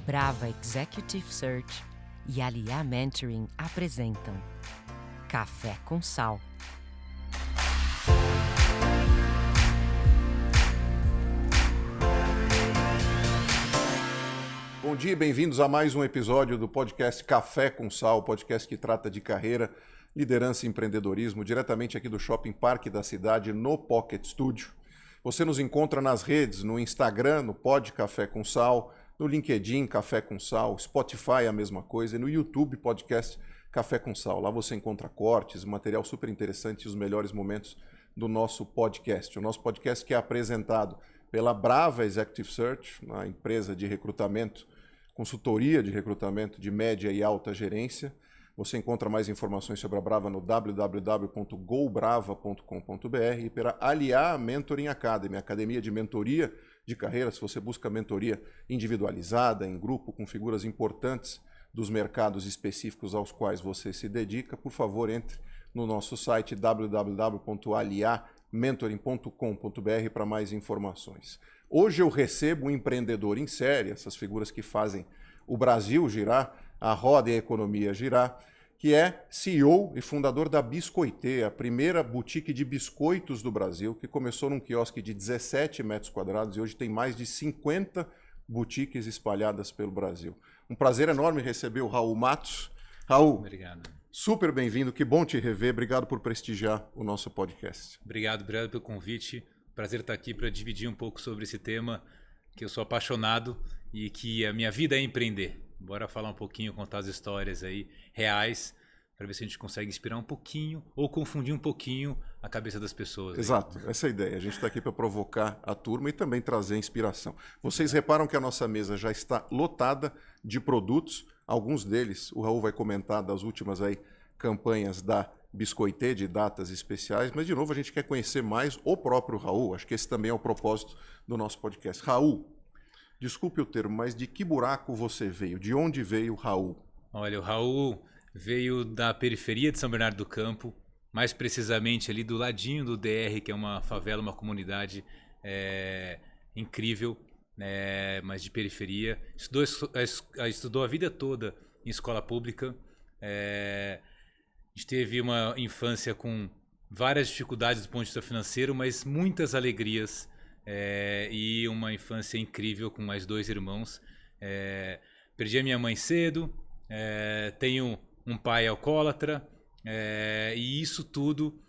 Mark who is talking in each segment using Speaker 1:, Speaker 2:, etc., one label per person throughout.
Speaker 1: Brava Executive Search e Aliá Mentoring apresentam Café com Sal.
Speaker 2: Bom dia e bem-vindos a mais um episódio do podcast Café com Sal, podcast que trata de carreira, liderança e empreendedorismo, diretamente aqui do Shopping Parque da Cidade, no Pocket Studio. Você nos encontra nas redes, no Instagram, no Pod Café com Sal, no LinkedIn Café com Sal, Spotify a mesma coisa, e no YouTube Podcast Café com Sal. Lá você encontra cortes, material super interessante e os melhores momentos do nosso podcast. O nosso podcast que é apresentado pela Brava Executive Search, uma empresa de recrutamento, consultoria de recrutamento de média e alta gerência. Você encontra mais informações sobre a Brava no www.gobrava.com.br e pela Aliá Mentoring Academy, academia de mentoria de carreira. Se você busca mentoria individualizada, em grupo, com figuras importantes dos mercados específicos aos quais você se dedica, por favor, entre no nosso site www.aliamentoring.com.br para mais informações. Hoje eu recebo um empreendedor em série, essas figuras que fazem o Brasil girar, a roda e a economia girar, que é CEO e fundador da Biscoitê, a primeira boutique de biscoitos do Brasil, que começou num quiosque de 17 metros quadrados e hoje tem mais de 50 boutiques espalhadas pelo Brasil. Um prazer enorme receber o Raul Matos. Raul,
Speaker 3: obrigado.
Speaker 2: Super bem-vindo, que bom te rever, obrigado por prestigiar o nosso podcast.
Speaker 3: Obrigado pelo convite, prazer estar aqui para dividir um pouco sobre esse tema que eu sou apaixonado e que a minha vida é empreender. Bora falar um pouquinho, contar as histórias aí reais, para ver se a gente consegue inspirar um pouquinho ou confundir um pouquinho a cabeça das pessoas.
Speaker 2: Exato, essa é a ideia. A gente está aqui para provocar a turma e também trazer inspiração. Vocês reparam que a nossa mesa já está lotada de produtos, alguns deles o Raul vai comentar das últimas aí campanhas da Biscoitê, de datas especiais, mas de novo a gente quer conhecer mais o próprio Raul, acho que esse também é o propósito do nosso podcast. Raul, desculpe o termo, mas de que buraco você veio? De onde veio o Raul?
Speaker 3: Olha, o Raul veio da periferia de São Bernardo do Campo, mais precisamente ali do ladinho do DR, que é uma favela, uma comunidade incrível, mas de periferia. Estudou a vida toda em escola pública. A gente teve uma infância com várias dificuldades do ponto de vista financeiro, mas muitas alegrias. E uma infância incrível com mais 2 irmãos. Perdi a minha mãe cedo, tenho um pai alcoólatra, e isso tudo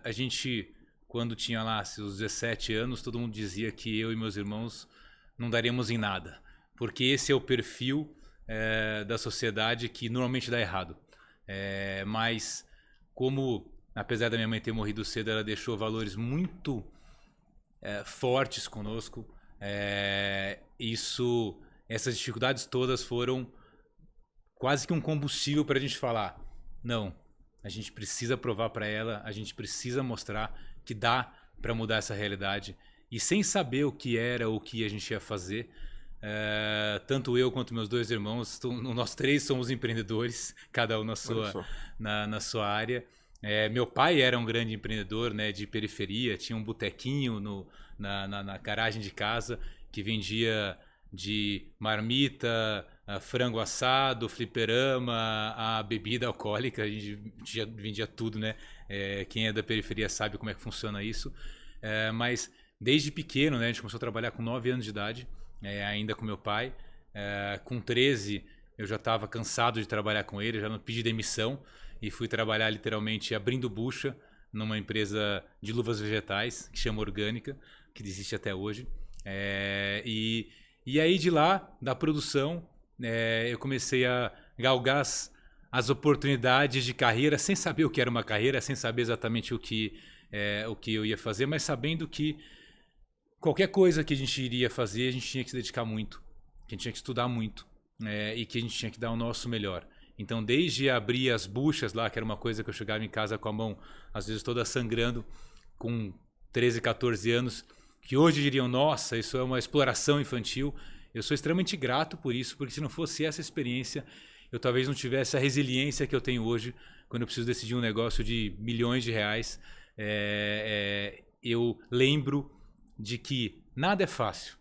Speaker 3: a gente, quando tinha lá seus 17 anos, todo mundo dizia que eu e meus irmãos não daríamos em nada, porque esse é o perfil da sociedade que normalmente dá errado. Mas como, apesar da minha mãe ter morrido cedo, ela deixou valores muito fortes conosco, essas dificuldades todas foram quase que um combustível para a gente falar, não, a gente precisa provar para ela, a gente precisa mostrar que dá para mudar essa realidade. E sem saber o que era ou o que a gente ia fazer, tanto eu quanto meus 2 irmãos, nós 3 somos empreendedores, cada um na sua área. Meu pai era um grande empreendedor, de periferia, tinha um botequinho na garagem de casa que vendia de marmita, frango assado, fliperama, a bebida alcoólica. A gente vendia tudo, né? Quem é da periferia sabe como é que funciona isso. Mas desde pequeno, a gente começou a trabalhar com 9 anos de idade, ainda com meu pai. Com 13 eu já estava cansado de trabalhar com ele, já não pedi demissão e fui trabalhar literalmente abrindo bucha numa empresa de luvas vegetais que chama Orgânica, que existe até hoje. E aí de lá, da produção, eu comecei a galgar as oportunidades de carreira sem saber o que era uma carreira, sem saber exatamente o que eu ia fazer, mas sabendo que qualquer coisa que a gente iria fazer, a gente tinha que se dedicar muito, que a gente tinha que estudar muito, e que a gente tinha que dar o nosso melhor. Então, desde abrir as buchas lá, que era uma coisa que eu chegava em casa com a mão, às vezes toda sangrando, com 13, 14 anos, que hoje diriam, nossa, isso é uma exploração infantil. Eu sou extremamente grato por isso, porque se não fosse essa experiência, eu talvez não tivesse a resiliência que eu tenho hoje, quando eu preciso decidir um negócio de milhões de reais. Eu lembro de que nada é fácil.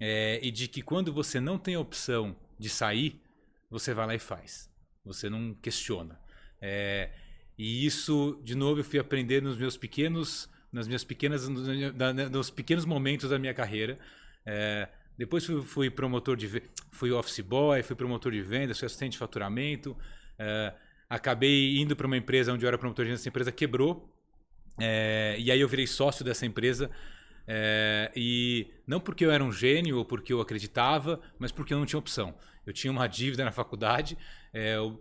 Speaker 3: e de que quando você não tem a opção de sair, você vai lá e faz. Você não questiona. E isso, de novo, eu fui aprender nos pequenos momentos da minha carreira. Depois fui promotor fui office boy, fui promotor de vendas, fui assistente de faturamento. Acabei indo para uma empresa onde eu era promotor de vendas, essa empresa quebrou. E aí eu virei sócio dessa empresa. E não porque eu era um gênio ou porque eu acreditava, mas porque eu não tinha opção. Eu tinha uma dívida na faculdade.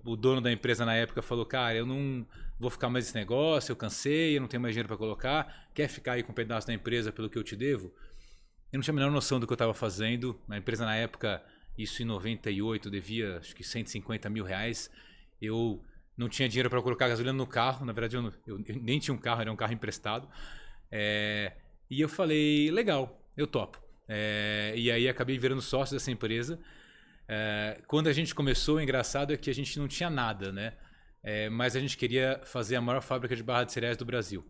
Speaker 3: O dono da empresa na época falou: cara, eu não vou ficar mais nesse negócio, eu cansei, eu não tenho mais dinheiro para colocar. Quer ficar aí com um pedaço da empresa pelo que eu te devo? Eu não tinha a menor noção do que eu estava fazendo. A empresa na época, isso em 98, devia acho que 150 mil reais. Eu não tinha dinheiro para colocar gasolina no carro. Na verdade, eu nem tinha um carro, era um carro emprestado. E eu falei: legal, eu topo. E aí acabei virando sócio dessa empresa. Quando a gente começou, o engraçado é que a gente não tinha nada, né? Mas a gente queria fazer a maior fábrica de barra de cereais do Brasil.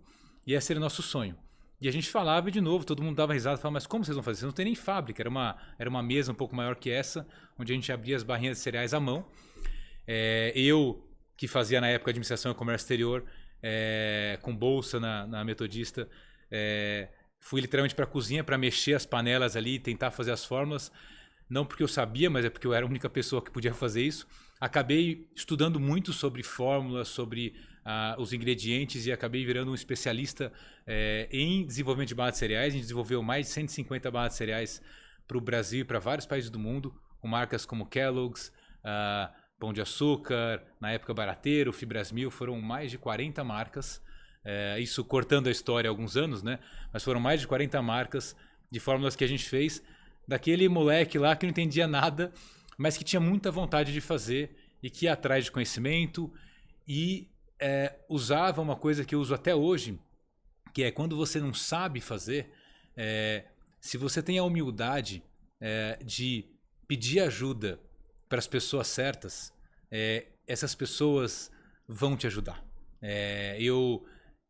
Speaker 3: E esse era o nosso sonho. E a gente falava, e de novo, todo mundo dava risada, falava: mas como vocês vão fazer? Vocês não tem nem fábrica. Era uma mesa um pouco maior que essa, onde a gente abria as barrinhas de cereais à mão. Eu, que fazia na época administração e comércio exterior, com bolsa na Metodista, fui literalmente para a cozinha para mexer as panelas ali, tentar fazer as fórmulas. Não porque eu sabia, mas é porque eu era a única pessoa que podia fazer isso. Acabei estudando muito sobre fórmulas, sobre os ingredientes, e acabei virando um especialista em desenvolvimento de barra de cereais. A gente desenvolveu mais de 150 barras de cereais para o Brasil e para vários países do mundo, com marcas como Kellogg's, Pão de Açúcar, na época Barateiro, Fibrasmil. Foram mais de 40 marcas. Isso cortando a história há alguns anos, né? Mas foram mais de 40 marcas de fórmulas que a gente fez, daquele moleque lá que não entendia nada, mas que tinha muita vontade de fazer e que ia atrás de conhecimento e usava uma coisa que eu uso até hoje, que é quando você não sabe fazer, se você tem a humildade de pedir ajuda para as pessoas certas, essas pessoas vão te ajudar.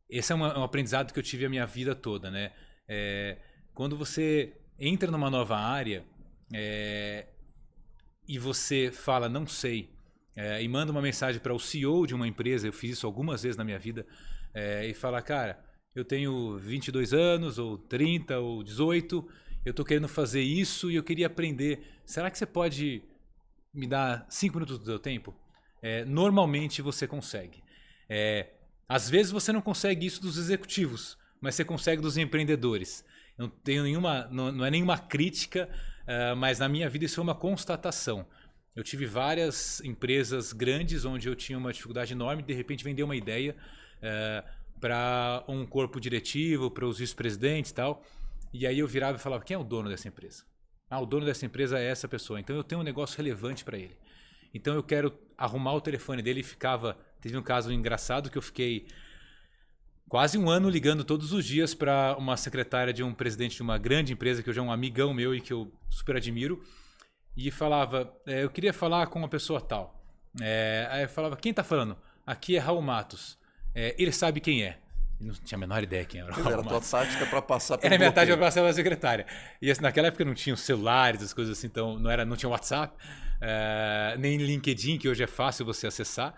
Speaker 3: Esse é um aprendizado que eu tive a minha vida toda, né? Quando você entra numa nova área e você fala não sei, e manda uma mensagem para o CEO de uma empresa, eu fiz isso algumas vezes na minha vida, e fala: cara, eu tenho 22 anos, ou 30, ou 18, eu estou querendo fazer isso e eu queria aprender. Será que você pode me dar 5 minutos do seu tempo? Normalmente você consegue. Às vezes você não consegue isso dos executivos, mas você consegue dos empreendedores. Não tenho nenhuma, não é nenhuma crítica, mas na minha vida isso foi uma constatação. Eu tive várias empresas grandes onde eu tinha uma dificuldade enorme de repente vender uma ideia para um corpo diretivo, para os vice-presidentes e tal. E aí eu virava e falava: quem é o dono dessa empresa? O dono dessa empresa é essa pessoa. Então eu tenho um negócio relevante para ele. Então eu quero arrumar o telefone dele. Teve um caso engraçado que eu fiquei quase um ano ligando todos os dias para uma secretária de um presidente de uma grande empresa, que hoje é um amigão meu e que eu super admiro, e falava: eu queria falar com uma pessoa tal. Aí eu falava: quem está falando? Aqui é Raul Matos. Ele sabe quem é. Eu não tinha a menor ideia quem era o Raul
Speaker 2: Matos. Era a tua tática para passar pelo
Speaker 3: Era a minha tática para passar pela secretária. E assim, naquela época não tinha celulares, as coisas assim, então não tinha WhatsApp, nem LinkedIn, que hoje é fácil você acessar.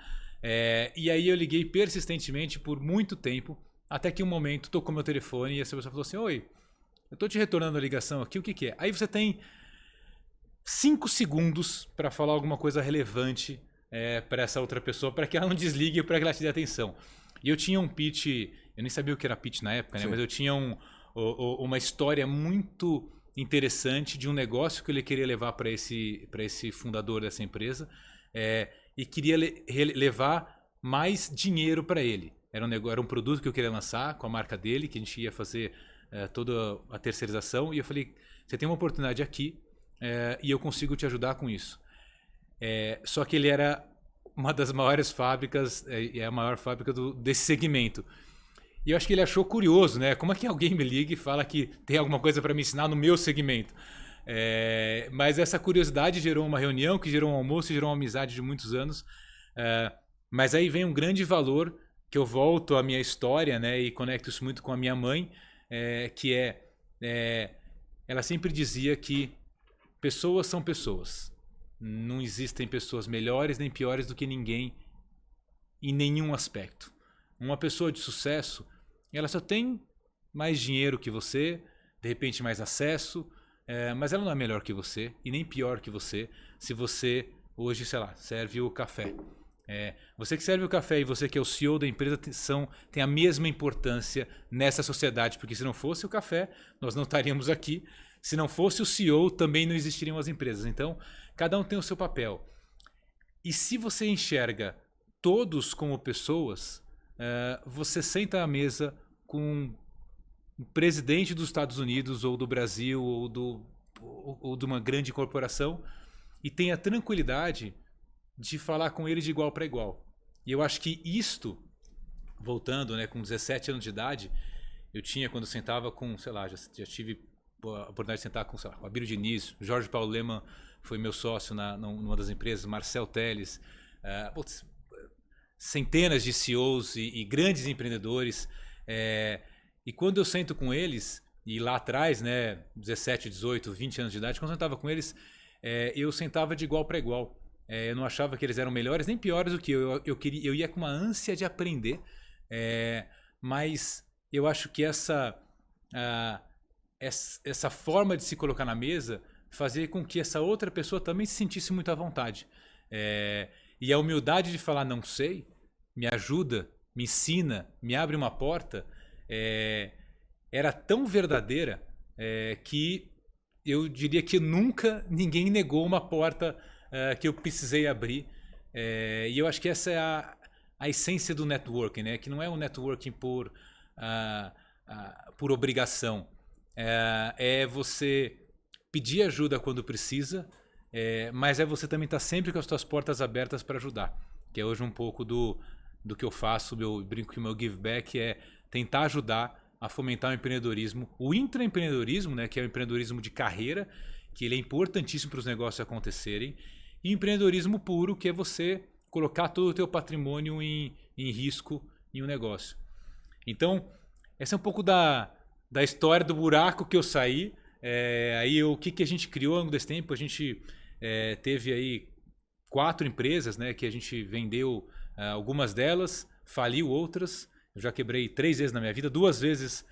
Speaker 3: E aí eu liguei persistentemente por muito tempo, até que um momento tocou meu telefone e essa pessoa falou assim: oi, eu estou te retornando a ligação aqui, o que é? Aí você tem 5 segundos para falar alguma coisa relevante para essa outra pessoa, para que ela não desligue e para que ela te dê atenção. E eu tinha um pitch, eu nem sabia o que era pitch na época, né? Mas eu tinha uma história muito interessante de um negócio que ele queria levar para esse fundador dessa empresa, e queria levar mais dinheiro para ele. Era um produto que eu queria lançar com a marca dele, que a gente ia fazer toda a terceirização. E eu falei: você tem uma oportunidade aqui e eu consigo te ajudar com isso. Só que ele era uma das maiores fábricas, é a maior fábrica desse segmento. E eu acho que ele achou curioso, né? Como é que alguém me liga e fala que tem alguma coisa para me ensinar no meu segmento? Mas essa curiosidade gerou uma reunião, que gerou um almoço, gerou uma amizade de muitos anos. Mas aí vem um grande valor, que eu volto à minha história, né? E conecto isso muito com a minha mãe, que ela sempre dizia que pessoas são pessoas. Não existem pessoas melhores nem piores do que ninguém em nenhum aspecto. Uma pessoa de sucesso, ela só tem mais dinheiro que você, de repente mais acesso, mas ela não é melhor que você e nem pior que você se você hoje, sei lá, serve o café. Você que serve o café e você que é o CEO da empresa tem a mesma importância nessa sociedade, porque se não fosse o café, nós não estaríamos aqui. Se não fosse o CEO, também não existiriam as empresas. Então, cada um tem o seu papel. E se você enxerga todos como pessoas, você senta à mesa com o presidente dos Estados Unidos ou do Brasil ou de uma grande corporação e tem a tranquilidade de falar com ele de igual para igual. E eu acho que isto, voltando, né, com 17 anos de idade, eu tinha, quando eu sentava com, sei lá, já tive a oportunidade de sentar com, sei lá, o Abílio Diniz, Jorge Paulo Lemann foi meu sócio numa das empresas, Marcel Teles, centenas de CEOs e grandes empreendedores. E quando eu sento com eles, e lá atrás, né, 17, 18, 20 anos de idade, quando eu sentava com eles, eu sentava de igual para igual. Eu não achava que eles eram melhores nem piores do que eu. Eu ia com uma ânsia de aprender, mas eu acho que essa forma de se colocar na mesa fazia com que essa outra pessoa também se sentisse muito à vontade. E a humildade de falar não sei, me ajuda, me ensina, me abre uma porta, era tão verdadeira que eu diria que nunca ninguém negou uma porta que eu precisei abrir. E eu acho que essa é a essência do networking, né? Que não é um networking por obrigação. É você pedir ajuda quando precisa, mas você também estar sempre com as suas portas abertas para ajudar. Que é hoje um pouco do que eu faço, eu brinco que o meu give back é tentar ajudar a fomentar o empreendedorismo, o intraempreendedorismo, né, que é o empreendedorismo de carreira, que ele é importantíssimo para os negócios acontecerem, e empreendedorismo puro, que é você colocar todo o teu patrimônio em risco em um negócio. Então, essa é um pouco da história do buraco que eu saí. Aí o que a gente criou ao longo desse tempo? A gente teve aí 4 empresas, né, que a gente vendeu algumas delas, faliu outras. Eu já quebrei 3 vezes na minha vida, 2 vezes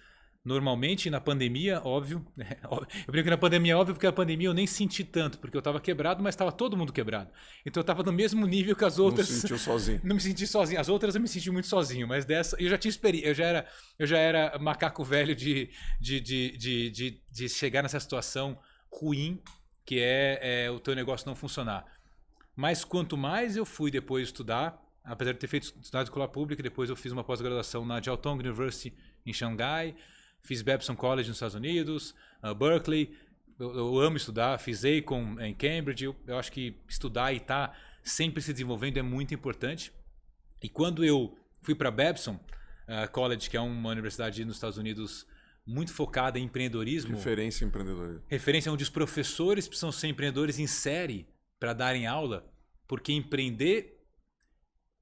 Speaker 3: normalmente, na pandemia, óbvio. Eu brinco que na pandemia é óbvio, porque a pandemia eu nem senti tanto, porque eu estava quebrado, mas estava todo mundo quebrado. Então eu estava no mesmo nível que as outras.
Speaker 2: Não se sentiu sozinho.
Speaker 3: Não me senti sozinho. As outras eu me senti muito sozinho, mas dessa eu já tinha experiência. Eu já era macaco velho de chegar nessa situação ruim, que é o teu negócio não funcionar. Mas quanto mais eu fui depois estudar, apesar de ter estudado escola pública, depois eu fiz uma pós-graduação na Jiao Tong University em Xangai, fiz Babson College nos Estados Unidos, Berkeley. Eu amo estudar, fiz Acon em Cambridge. Eu acho que estudar e estar sempre se desenvolvendo é muito importante. E quando eu fui para Babson College, que é uma universidade nos Estados Unidos muito focada em empreendedorismo.
Speaker 2: Referência em empreendedorismo.
Speaker 3: Referência onde os professores precisam ser empreendedores em série para darem aula, porque empreender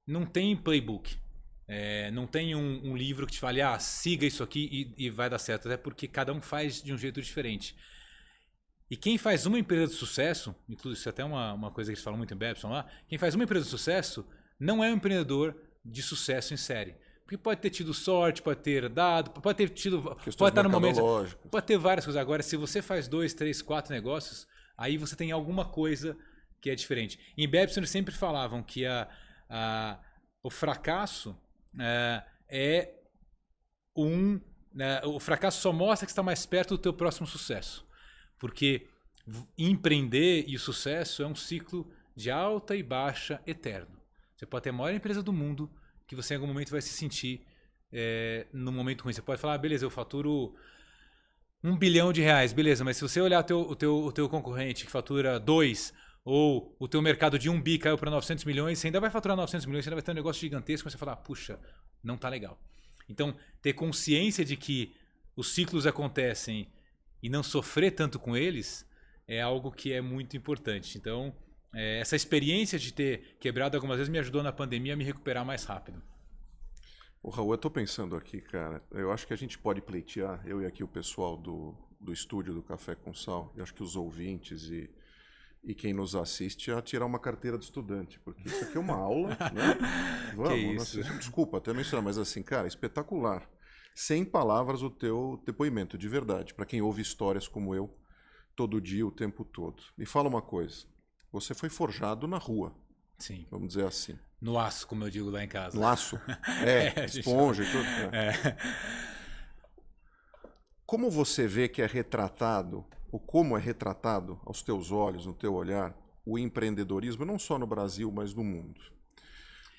Speaker 3: não tem playbook. Não tem um livro que te fale, siga isso aqui e vai dar certo. Até porque cada um faz de um jeito diferente. E quem faz uma empresa de sucesso, inclusive isso é até uma coisa que eles falam muito em Babson lá, quem faz uma empresa de sucesso não é um empreendedor de sucesso em série. Porque pode ter tido sorte, pode ter dado, pode ter tido... Pode estar no momento... Pode ter várias coisas. Agora, se você faz 2, 3, 4 negócios, aí você tem alguma coisa que é diferente. Em Babson eles sempre falavam que o fracasso o fracasso só mostra que está mais perto do teu próximo sucesso. Porque empreender e o sucesso é um ciclo de alta e baixa eterno. Você pode ter a maior empresa do mundo que você em algum momento vai se sentir num momento ruim. Você pode falar, beleza, eu faturo R$1 bilhão, beleza, mas se você olhar o teu concorrente que fatura 2, ou o teu mercado de 1 bi caiu para 900 milhões, você ainda vai faturar 900 milhões, você ainda vai ter um negócio gigantesco, mas você fala, puxa, não tá legal. Então, ter consciência de que os ciclos acontecem e não sofrer tanto com eles é algo que é muito importante. Então, essa experiência de ter quebrado algumas vezes me ajudou na pandemia a me recuperar mais rápido.
Speaker 2: Ô, Raul, eu tô pensando aqui, cara, eu acho que a gente pode pleitear, eu e aqui o pessoal do estúdio do Café com Sal, eu acho que os ouvintes e e quem nos assiste a tirar uma carteira de estudante, porque isso aqui é uma aula, né? Vamos, desculpa até mencionar, mas assim, cara, espetacular. Sem palavras o teu depoimento, de verdade, para quem ouve histórias como eu, todo dia, o tempo todo. Me fala uma coisa, você foi forjado na rua.
Speaker 3: Sim.
Speaker 2: Vamos dizer assim.
Speaker 3: No aço, como eu digo lá em casa.
Speaker 2: No aço? Esponja e tudo. Como você vê que é retratado, ou como é retratado aos teus olhos, no teu olhar, o empreendedorismo, não só no Brasil, mas no mundo?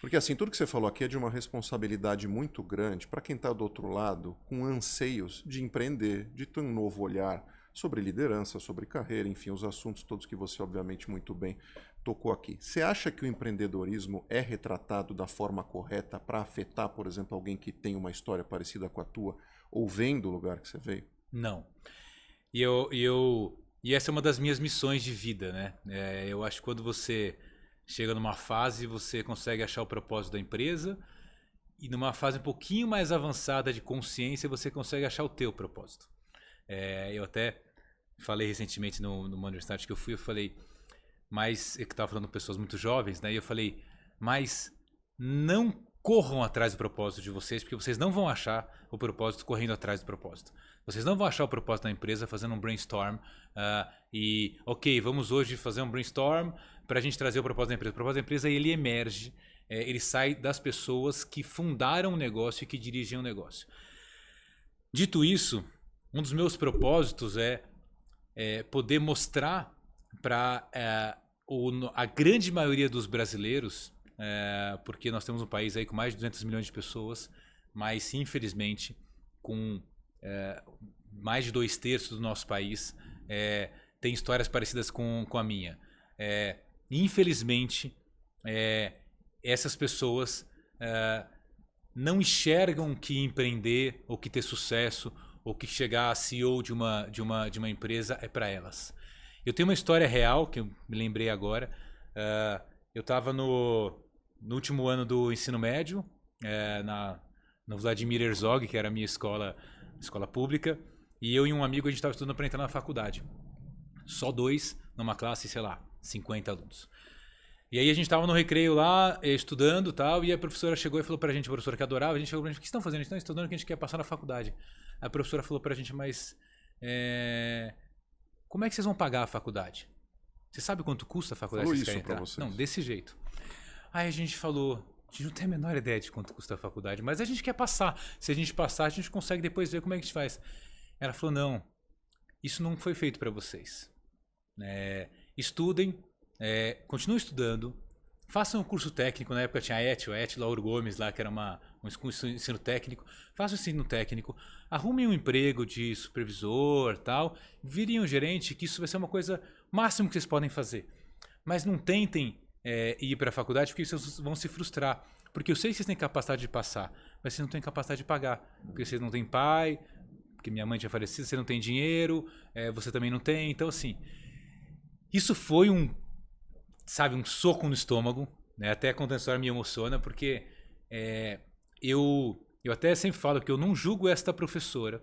Speaker 2: Porque assim, tudo que você falou aqui é de uma responsabilidade muito grande para quem está do outro lado, com anseios de empreender, de ter um novo olhar sobre liderança, sobre carreira, enfim, os assuntos todos que você obviamente muito bem tocou aqui. Você acha que o empreendedorismo é retratado da forma correta para afetar, por exemplo, alguém que tem uma história parecida com a tua ou vem do lugar que você veio?
Speaker 3: Não. E essa é uma das minhas missões de vida, né? Eu acho que quando você chega numa fase, você consegue achar o propósito da empresa e numa fase um pouquinho mais avançada de consciência, você consegue achar o teu propósito. Eu até falei recentemente numa universidade que eu fui, eu falei, mas eu estava falando com pessoas muito jovens, né? E eu falei, mas não corram atrás do propósito de vocês, porque vocês não vão achar o propósito correndo atrás do propósito. Vocês não vão achar o propósito da empresa fazendo um brainstorm ok, vamos hoje fazer um brainstorm para a gente trazer o propósito da empresa. O propósito da empresa, ele emerge, ele sai das pessoas que fundaram o negócio e que dirigem o negócio. Dito isso, um dos meus propósitos é poder mostrar para a grande maioria dos brasileiros, porque nós temos um país aí com mais de 200 milhões de pessoas, mas infelizmente com mais de 2/3 do nosso país tem histórias parecidas com a minha. Infelizmente, essas pessoas não enxergam que empreender ou que ter sucesso ou que chegar a CEO de uma empresa é para elas. Eu tenho uma história real que eu me lembrei agora. Eu estava no último ano do ensino médio, no Vladimir Herzog, que era a minha escola pública, e eu e um amigo a gente estava estudando para entrar na faculdade. Só 2 numa classe, sei lá, 50 alunos. E aí a gente estava no recreio lá, estudando e tal, e a professora chegou e falou pra gente, a professora que adorava, a gente chegou pra gente, o que vocês estão fazendo? A gente está estudando que a gente quer passar na faculdade. A professora falou pra gente, mas como é que vocês vão pagar a faculdade? Você sabe quanto custa a faculdade?
Speaker 2: Falou isso pra vocês?
Speaker 3: Não, desse jeito. Aí a gente falou, a gente não tem a menor ideia de quanto custa a faculdade, mas a gente quer passar. Se a gente passar, a gente consegue depois ver como é que a gente faz. Ela falou, não, isso não foi feito para vocês. Estudem, continuem estudando, façam um curso técnico. Na época tinha a ET Lauro Gomes lá, que era um ensino técnico. Façam um ensino técnico, arrumem um emprego de supervisor, tal, virem um gerente, que isso vai ser uma coisa máximo que vocês podem fazer. Mas não tentem ir para a faculdade, porque vocês vão se frustrar. Porque eu sei que vocês têm capacidade de passar, mas vocês não têm capacidade de pagar. Porque vocês não têm pai, porque minha mãe tinha falecido, você não tem dinheiro, você também não tem. Então, assim, isso foi um soco no estômago, né? Até contando a história me emociona, porque eu até sempre falo que eu não julgo esta professora,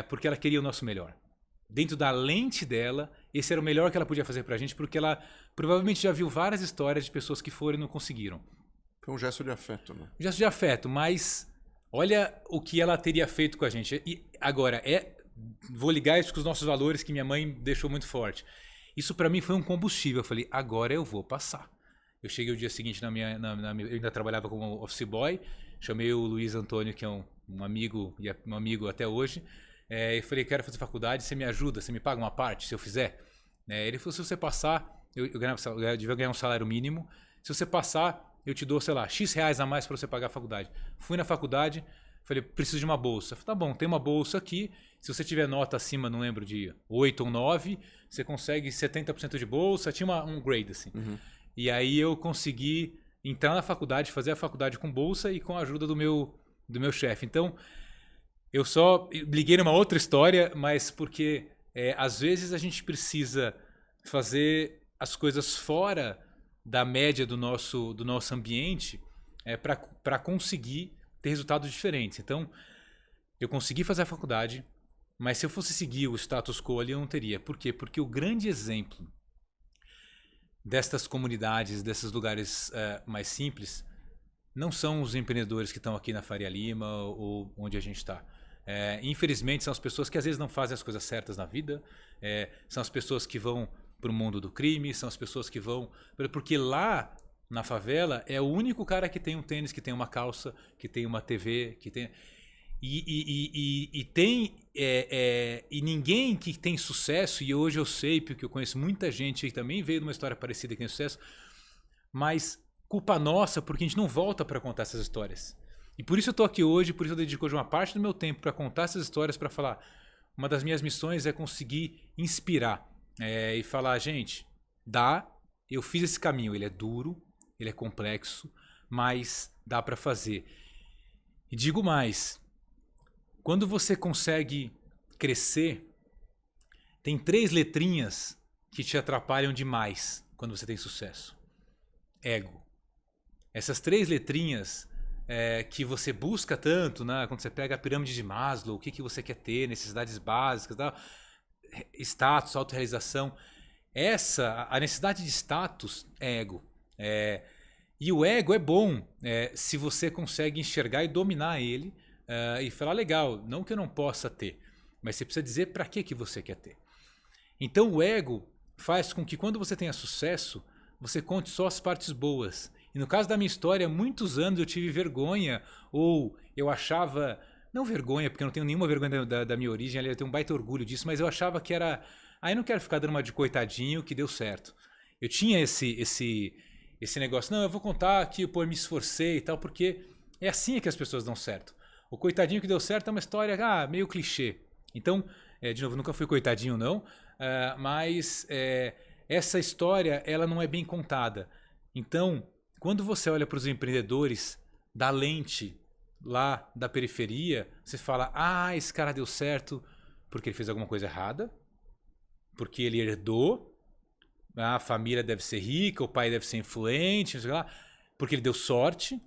Speaker 3: porque ela queria o nosso melhor. Dentro da lente dela, esse era o melhor que ela podia fazer pra gente, porque ela provavelmente já viu várias histórias de pessoas que foram e não conseguiram.
Speaker 2: Foi um gesto de afeto, né?
Speaker 3: Um gesto de afeto, mas olha o que ela teria feito com a gente. E agora, vou ligar isso com os nossos valores que minha mãe deixou muito forte. Isso pra mim foi um combustível. Eu falei, agora eu vou passar. Eu cheguei o dia seguinte eu ainda trabalhava como office boy, chamei o Luiz Antônio, que é um amigo, e é um amigo até hoje, e falei, quero fazer faculdade, você me ajuda, você me paga uma parte, se eu fizer? Ele falou, se você passar, eu devia ganhar um salário mínimo, se você passar, eu te dou, sei lá, X reais a mais para você pagar a faculdade. Fui na faculdade, falei, preciso de uma bolsa. Falei, tá bom, tem uma bolsa aqui, se você tiver nota acima, não lembro, de 8 ou 9, você consegue 70% de bolsa, tinha um grade assim.
Speaker 2: Uhum.
Speaker 3: E aí eu consegui entrar na faculdade, fazer a faculdade com bolsa e com a ajuda do meu chefe. Então, eu só liguei numa outra história, mas porque às vezes a gente precisa fazer as coisas fora da média do nosso ambiente para conseguir ter resultados diferentes. Então, eu consegui fazer a faculdade, mas se eu fosse seguir o status quo ali, eu não teria. Por quê? Porque o grande exemplo destas comunidades, desses lugares mais simples, não são os empreendedores que estão aqui na Faria Lima ou onde a gente está. Infelizmente, são as pessoas que às vezes não fazem as coisas certas na vida, são as pessoas que vão para o mundo do crime, são as pessoas que vão... Porque lá na favela é o único cara que tem um tênis, que tem uma calça, que tem uma TV, que tem... E ninguém que tem sucesso, e hoje eu sei, porque eu conheço muita gente que também veio de uma história parecida que tem sucesso, mas culpa nossa porque a gente não volta para contar essas histórias. E por isso eu estou aqui hoje, por isso eu dedico hoje uma parte do meu tempo para contar essas histórias, para falar. Uma das minhas missões é conseguir inspirar e falar, gente, eu fiz esse caminho, ele é duro, ele é complexo, mas dá para fazer. E digo mais, quando você consegue crescer, tem 3 letrinhas que te atrapalham demais quando você tem sucesso. Ego. Essas 3 letrinhas que você busca tanto, né? Quando você pega a pirâmide de Maslow, o que você quer ter, necessidades básicas, tá? Status, autorrealização. A necessidade de status é ego. E o ego é bom se você consegue enxergar e dominar ele e falar, legal, não que eu não possa ter, mas você precisa dizer para que você quer ter. Então o ego faz com que quando você tenha sucesso, você conte só as partes boas. E no caso da minha história, muitos anos eu tive vergonha, ou eu achava, não vergonha, porque eu não tenho nenhuma vergonha da minha origem, eu tenho um baita orgulho disso, mas eu achava que era, eu não quero ficar dando uma de coitadinho que deu certo. Eu tinha esse negócio, não, eu vou contar que eu me esforcei e tal, porque é assim que as pessoas dão certo. O coitadinho que deu certo é uma história meio clichê. Então, de novo, nunca fui coitadinho não, mas essa história ela não é bem contada. Então, quando você olha para os empreendedores da lente lá da periferia, você fala, esse cara deu certo porque ele fez alguma coisa errada, porque ele herdou, a família deve ser rica, o pai deve ser influente, não sei lá, porque ele deu sorte,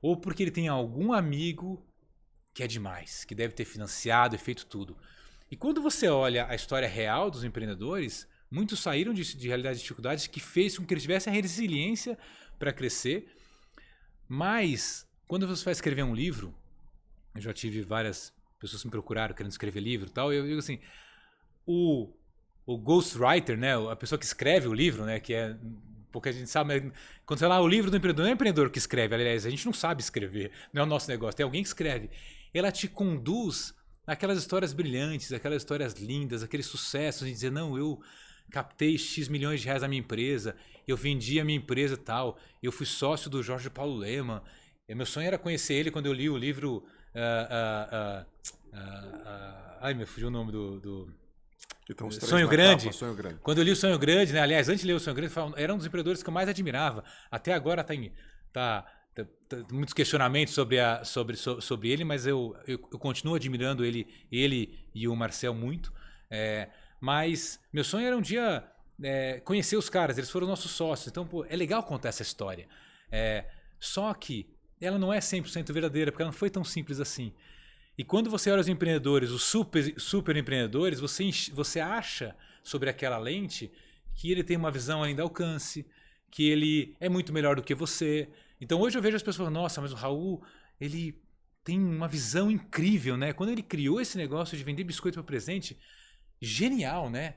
Speaker 3: ou porque ele tem algum amigo que é demais, que deve ter financiado e feito tudo. E quando você olha a história real dos empreendedores, muitos saíram de realidades de dificuldades que fez com que eles tivessem a resiliência para crescer. Mas, quando você vai escrever um livro, eu já tive várias pessoas que me procuraram querendo escrever livro e tal, eu digo assim, o ghostwriter, né, a pessoa que escreve o livro, né, que é pouca gente sabe, mas quando você fala o livro do empreendedor, não é o empreendedor que escreve, aliás, a gente não sabe escrever, não é o nosso negócio, tem alguém que escreve. Ela te conduz aquelas histórias brilhantes, aquelas histórias lindas, aqueles sucessos, de dizer, não, eu captei X milhões de reais na minha empresa, eu vendi a minha empresa e tal, eu fui sócio do Jorge Paulo Lemann, meu sonho era conhecer ele quando eu li o livro, me fugiu o nome do Sonho Grande.
Speaker 2: Capa, Sonho Grande.
Speaker 3: Quando eu li o Sonho Grande, né? Aliás, antes de ler o Sonho Grande, era um dos empreendedores que eu mais admirava. Até agora tá muitos questionamentos sobre ele, mas eu continuo admirando ele e o Marcel muito. Mas meu sonho era um dia conhecer os caras, eles foram nossos sócios. Então, é legal contar essa história. Só que ela não é 100% verdadeira, porque ela não foi tão simples assim. E quando você olha os empreendedores, os super empreendedores, você acha sobre aquela lente que ele tem uma visão além do alcance, que ele é muito melhor do que você. Então hoje eu vejo as pessoas falando, nossa, mas o Raul, ele tem uma visão incrível, né? Quando ele criou esse negócio de vender biscoito para presente, genial, né?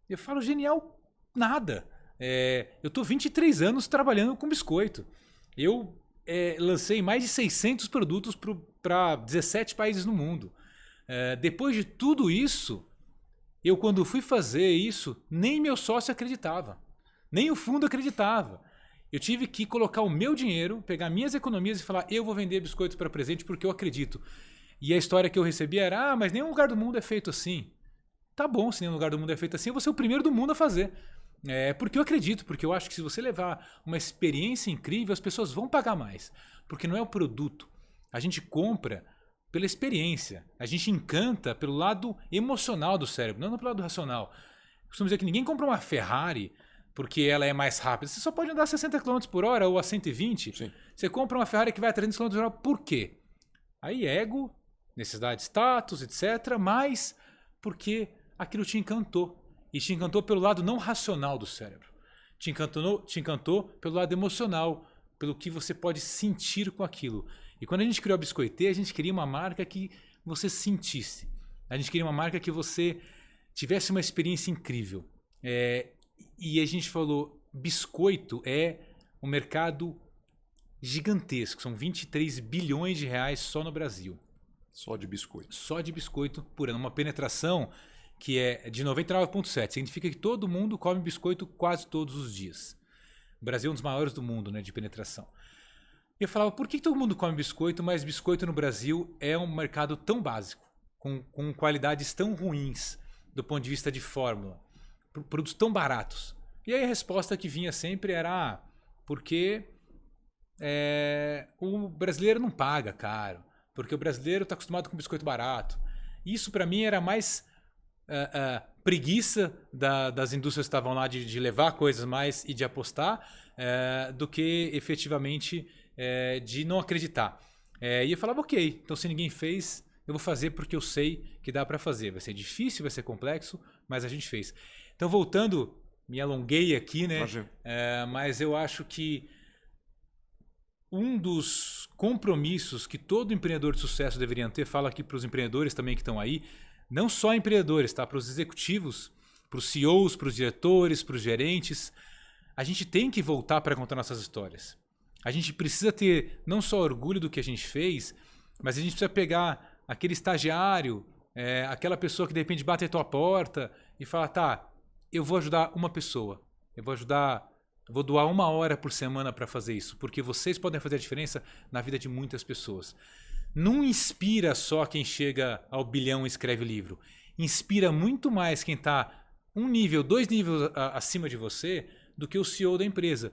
Speaker 3: Eu falo genial nada. Eu tô 23 anos trabalhando com biscoito. Eu lancei mais de 600 produtos para 17 países no mundo. Depois de tudo isso, eu quando fui fazer isso, nem meu sócio acreditava. Nem o fundo acreditava. Eu tive que colocar o meu dinheiro, pegar minhas economias e falar, eu vou vender biscoitos para presente porque eu acredito. E a história que eu recebi era, mas nenhum lugar do mundo é feito assim. Tá bom, se nenhum lugar do mundo é feito assim, eu vou ser o primeiro do mundo a fazer. Porque eu acredito, porque eu acho que se você levar uma experiência incrível, as pessoas vão pagar mais. Porque não é o produto. A gente compra pela experiência. A gente encanta pelo lado emocional do cérebro, não pelo lado racional. Eu costumo dizer que ninguém compra uma Ferrari porque ela é mais rápida. Você só pode andar a 60 km por hora ou a 120.
Speaker 2: Sim.
Speaker 3: Você compra uma Ferrari que vai a 300 km por hora. Por quê? Aí ego, necessidade de status, etc. Mas porque aquilo te encantou. E te encantou pelo lado não racional do cérebro. Te encantou pelo lado emocional, pelo que você pode sentir com aquilo. E quando a gente criou a Biscoitê, a gente queria uma marca que você sentisse. A gente queria uma marca que você tivesse uma experiência incrível. E a gente falou, biscoito é um mercado gigantesco. São 23 bilhões de reais só no Brasil.
Speaker 2: Só de biscoito.
Speaker 3: Só de biscoito por ano. Uma penetração que é de 99,7%. Significa que todo mundo come biscoito quase todos os dias. O Brasil é um dos maiores do mundo, né, de penetração. E eu falava, por que todo mundo come biscoito, mas biscoito no Brasil é um mercado tão básico, com qualidades tão ruins do ponto de vista de fórmula, produtos tão baratos? E aí a resposta que vinha sempre era, porque o brasileiro não paga caro, porque o brasileiro está acostumado com biscoito barato. Isso para mim era mais preguiça das indústrias que estavam lá de levar coisas mais e de apostar, do que efetivamente de não acreditar. E eu falava, ok, então se ninguém fez, eu vou fazer porque eu sei que dá para fazer. Vai ser difícil, vai ser complexo, mas a gente fez. Então, voltando, me alonguei aqui, né? Mas eu acho que um dos compromissos que todo empreendedor de sucesso deveria ter, falo aqui para os empreendedores também que estão aí, não só empreendedores, tá? Para os executivos, para os CEOs, para os diretores, para os gerentes, a gente tem que voltar para contar nossas histórias. A gente precisa ter não só orgulho do que a gente fez, mas a gente precisa pegar aquele estagiário, aquela pessoa que de repente bate a tua porta e fala, tá, eu vou ajudar uma pessoa, eu vou doar 1 hora por semana para fazer isso, porque vocês podem fazer a diferença na vida de muitas pessoas. Não inspira só quem chega ao bilhão e escreve livro. Inspira muito mais quem está 1 nível, 2 níveis acima de você do que o CEO da empresa.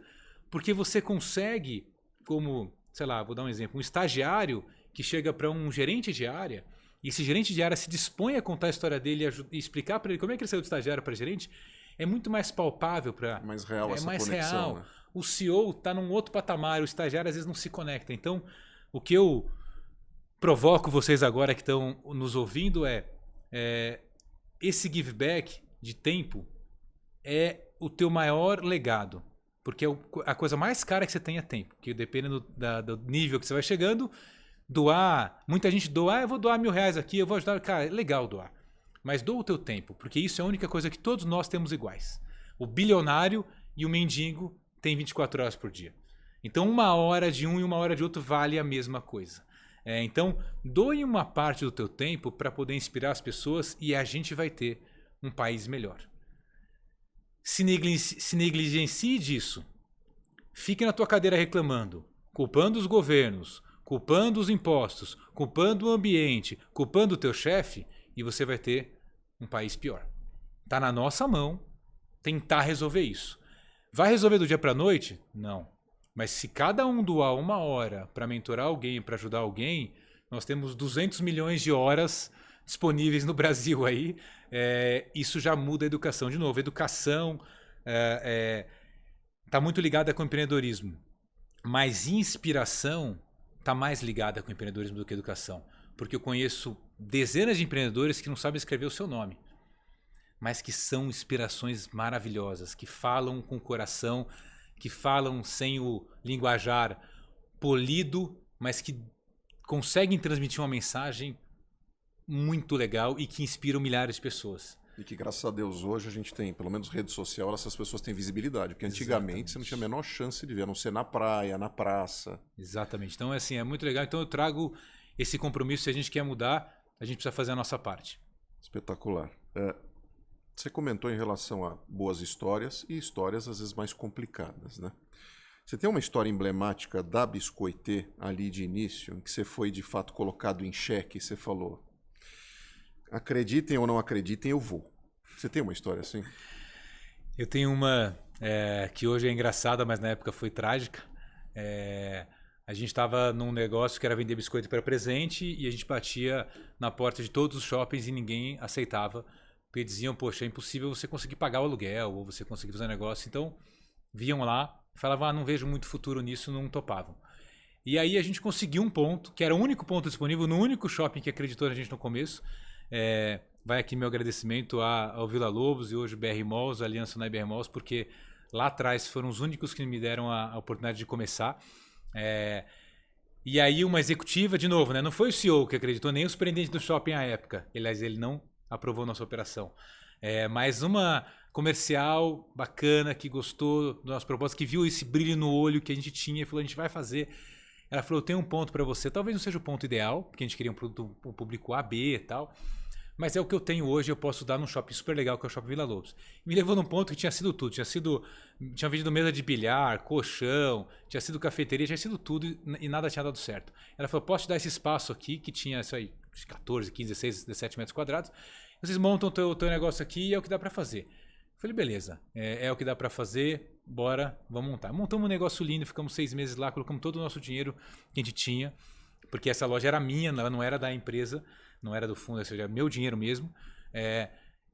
Speaker 3: Porque você consegue, como, sei lá, vou dar um exemplo, um estagiário que chega para um gerente de área, e esse gerente de área se dispõe a contar a história dele e explicar para ele como é que ele saiu de estagiário para gerente, é muito mais palpável para...
Speaker 2: Mais real essa
Speaker 3: mais
Speaker 2: conexão.
Speaker 3: Real.
Speaker 2: Né?
Speaker 3: O CEO está num outro patamar, o estagiário às vezes não se conecta. Então, o que eu provoco vocês agora que estão nos ouvindo esse give back de tempo é o teu maior legado. Porque a coisa mais cara que você tem é tempo. Porque dependendo do nível que você vai chegando, doar... Muita gente doa, eu vou doar R$1.000 aqui, eu vou ajudar... Cara, é legal doar. Mas doa o teu tempo, porque isso é a única coisa que todos nós temos iguais. O bilionário e o mendigo têm 24 horas por dia. Então 1 hora de um e 1 hora de outro vale a mesma coisa. Então doe uma parte do teu tempo para poder inspirar as pessoas e a gente vai ter um país melhor. Se negligencie disso. Fique na tua cadeira reclamando, culpando os governos, culpando os impostos, culpando o ambiente, culpando o teu chefe, e você vai ter um país pior. Está na nossa mão tentar resolver isso. Vai resolver do dia para a noite? Não. Mas se cada um doar 1 hora para mentorar alguém, para ajudar alguém, nós temos 200 milhões de horas disponíveis no Brasil aí. Isso já muda a educação. De novo, educação está muito ligada com o empreendedorismo. Mas inspiração está mais ligada com o empreendedorismo do que a educação. Porque eu conheço dezenas de empreendedores que não sabem escrever o seu nome, mas que são inspirações maravilhosas, que falam com o coração, que falam sem o linguajar polido, mas que conseguem transmitir uma mensagem muito legal e que inspiram milhares de pessoas.
Speaker 2: E que, graças a Deus, hoje a gente tem, pelo menos rede social, essas pessoas têm visibilidade. Porque antigamente Você não tinha a menor chance de ver, a não ser na praia, na praça.
Speaker 3: Exatamente. Então, assim, é muito legal. Então eu trago esse compromisso. Se a gente quer mudar, a gente precisa fazer a nossa parte.
Speaker 2: Espetacular. Você comentou em relação a boas histórias e histórias às vezes mais complicadas, né? Você tem uma história emblemática da Biscoitê ali de início, em que você foi de fato colocado em xeque e você falou: acreditem ou não acreditem, eu vou. Você tem uma história assim?
Speaker 3: Eu tenho uma que hoje é engraçada, mas na época foi trágica. A gente estava num negócio que era vender biscoito para presente e a gente batia na porta de todos os shoppings e ninguém aceitava. Porque diziam, poxa, é impossível você conseguir pagar o aluguel ou você conseguir fazer um negócio. Então, viam lá e falavam, não vejo muito futuro nisso, não topavam. E aí a gente conseguiu um ponto, que era o único ponto disponível no único shopping que acreditou na gente no começo. Vai aqui meu agradecimento ao Vila Lobos e hoje BR Malls, a Aliança na BR Malls, porque lá atrás foram os únicos que me deram a oportunidade de começar. E aí uma executiva, de novo, né? Não foi o CEO que acreditou, nem o superintendente do shopping à época. Aliás, ele não aprovou nossa operação. Mas uma comercial bacana que gostou do nosso propósito, que viu esse brilho no olho que a gente tinha e falou, a gente vai fazer. Ela falou, eu tenho um ponto para você. Talvez não seja o ponto ideal, porque a gente queria um produto, um público A, B e tal. Mas é o que eu tenho hoje, eu posso dar num shopping super legal, que é o Shopping Vila Lobos. Me levou num ponto que tinha sido tudo. Tinha vendido mesa de bilhar, colchão, tinha sido cafeteria, tinha sido tudo e nada tinha dado certo. Ela falou, posso te dar esse espaço aqui, que tinha isso aí, 14, 15, 16, 17 metros quadrados. Vocês montam o teu negócio aqui e é o que dá para fazer. Eu falei, beleza, é o que dá para fazer, bora, vamos montar. Montamos um negócio lindo, ficamos 6 meses lá, colocamos todo o nosso dinheiro que a gente tinha, porque essa loja era minha, ela não era da empresa, não era do fundo, era meu dinheiro mesmo.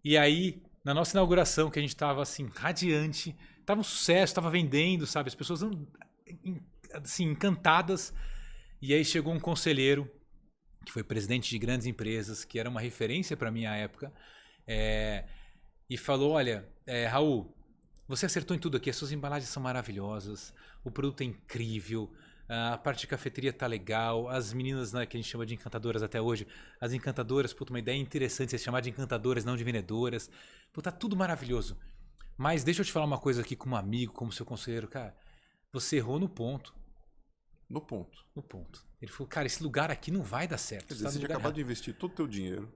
Speaker 3: E aí, na nossa inauguração, que a gente estava assim, radiante, estava um sucesso, estava vendendo, sabe? As pessoas assim, encantadas. E aí chegou um conselheiro, que foi presidente de grandes empresas, que era uma referência para mim à época, e falou, olha, Raul, você acertou em tudo aqui, as suas embalagens são maravilhosas, o produto é incrível, a parte de cafeteria tá legal, as meninas, né, que a gente chama de encantadoras até hoje, as encantadoras, puta, uma ideia interessante você chamar de encantadoras, não de vendedoras, puta, tá tudo maravilhoso. Mas deixa eu te falar uma coisa aqui como amigo, como seu conselheiro, cara, você errou no ponto.
Speaker 2: No ponto.
Speaker 3: No ponto. Ele falou, cara, esse lugar aqui não vai dar certo.
Speaker 2: Quer dizer, você tinha acabado de investir todo o teu dinheiro.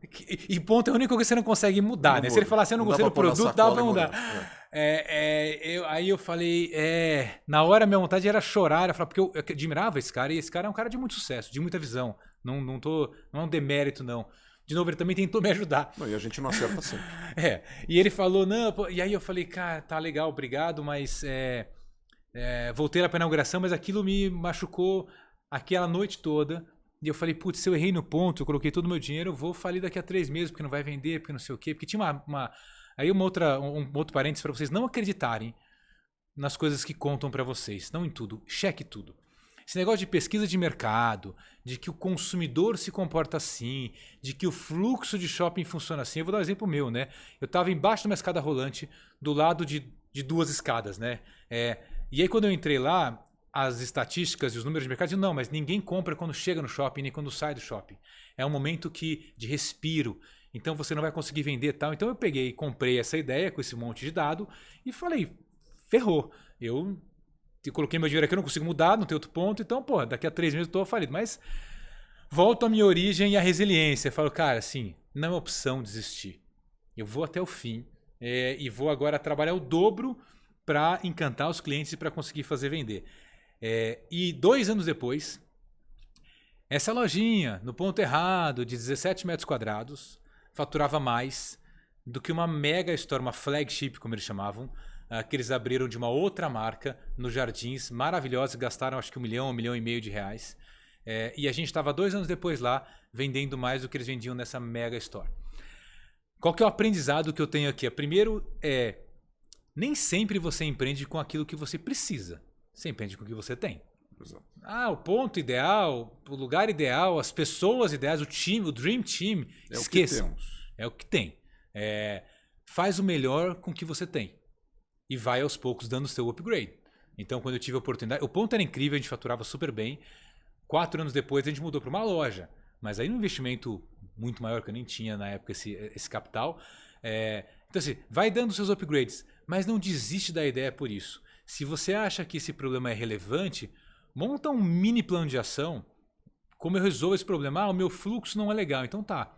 Speaker 3: E ponto é a única coisa que você não consegue mudar,
Speaker 2: não
Speaker 3: né?
Speaker 2: muda.
Speaker 3: Se ele falar assim, eu não gostei do produto, dá pra mudar. Aí eu falei, na hora a minha vontade era chorar, eu falava, porque eu admirava esse cara, e esse cara é um cara de muito sucesso, de muita visão. Não é um demérito, não. De novo, ele também tentou me ajudar.
Speaker 2: Não, e a gente não acerta sempre.
Speaker 3: E ele falou, não, e aí eu falei, cara, tá legal, obrigado, mas voltei lá pra inauguração, mas aquilo me machucou aquela noite toda. E eu falei, putz, se eu errei no ponto, eu coloquei todo o meu dinheiro, eu vou falir daqui a 3 meses, porque não vai vender, porque não sei o quê. Porque tinha aí um outro parênteses para vocês não acreditarem nas coisas que contam para vocês. Não em tudo, cheque tudo. Esse negócio de pesquisa de mercado, de que o consumidor se comporta assim, de que o fluxo de shopping funciona assim. Eu vou dar um exemplo meu, né? Eu estava embaixo de uma escada rolante, do lado de 2 escadas, né? E aí quando eu entrei lá, as estatísticas e os números de mercado diziam, não, mas ninguém compra quando chega no shopping, nem quando sai do shopping. É um momento de respiro. Então você não vai conseguir vender e tal. Então eu peguei e comprei essa ideia com esse monte de dado e falei, ferrou. Eu coloquei meu dinheiro aqui, eu não consigo mudar, não tem outro ponto. Então, pô, daqui a 3 meses eu tô falido. Mas volto à minha origem e à resiliência. Eu falo, cara, assim, não é opção desistir. Eu vou até o fim e vou agora trabalhar o dobro para encantar os clientes e para conseguir fazer vender. E 2 anos depois, essa lojinha, no ponto errado, de 17 metros quadrados, faturava mais do que uma mega store, uma flagship, como eles chamavam, que eles abriram de uma outra marca nos Jardins, maravilhosa, gastaram acho que R$1 milhão, R$1,5 milhão. E a gente estava 2 anos depois lá, vendendo mais do que eles vendiam nessa mega store. Qual que é o aprendizado que eu tenho aqui? Primeiro nem sempre você empreende com aquilo que você precisa. Você empreende com o que você tem.
Speaker 2: Exato.
Speaker 3: O ponto ideal, o lugar ideal, as pessoas ideais, o time, o dream team, esqueçam. É o que tem. Faz o melhor com o que você tem. E vai aos poucos dando o seu upgrade. Então, quando eu tive a oportunidade... O ponto era incrível, a gente faturava super bem. 4 anos depois, a gente mudou para uma loja. Mas aí um investimento muito maior, que eu nem tinha na época esse capital. Então, assim, vai dando os seus upgrades. Mas não desiste da ideia por isso. Se você acha que esse problema é relevante, monta um mini plano de ação. Como eu resolvo esse problema? O meu fluxo não é legal. Então tá.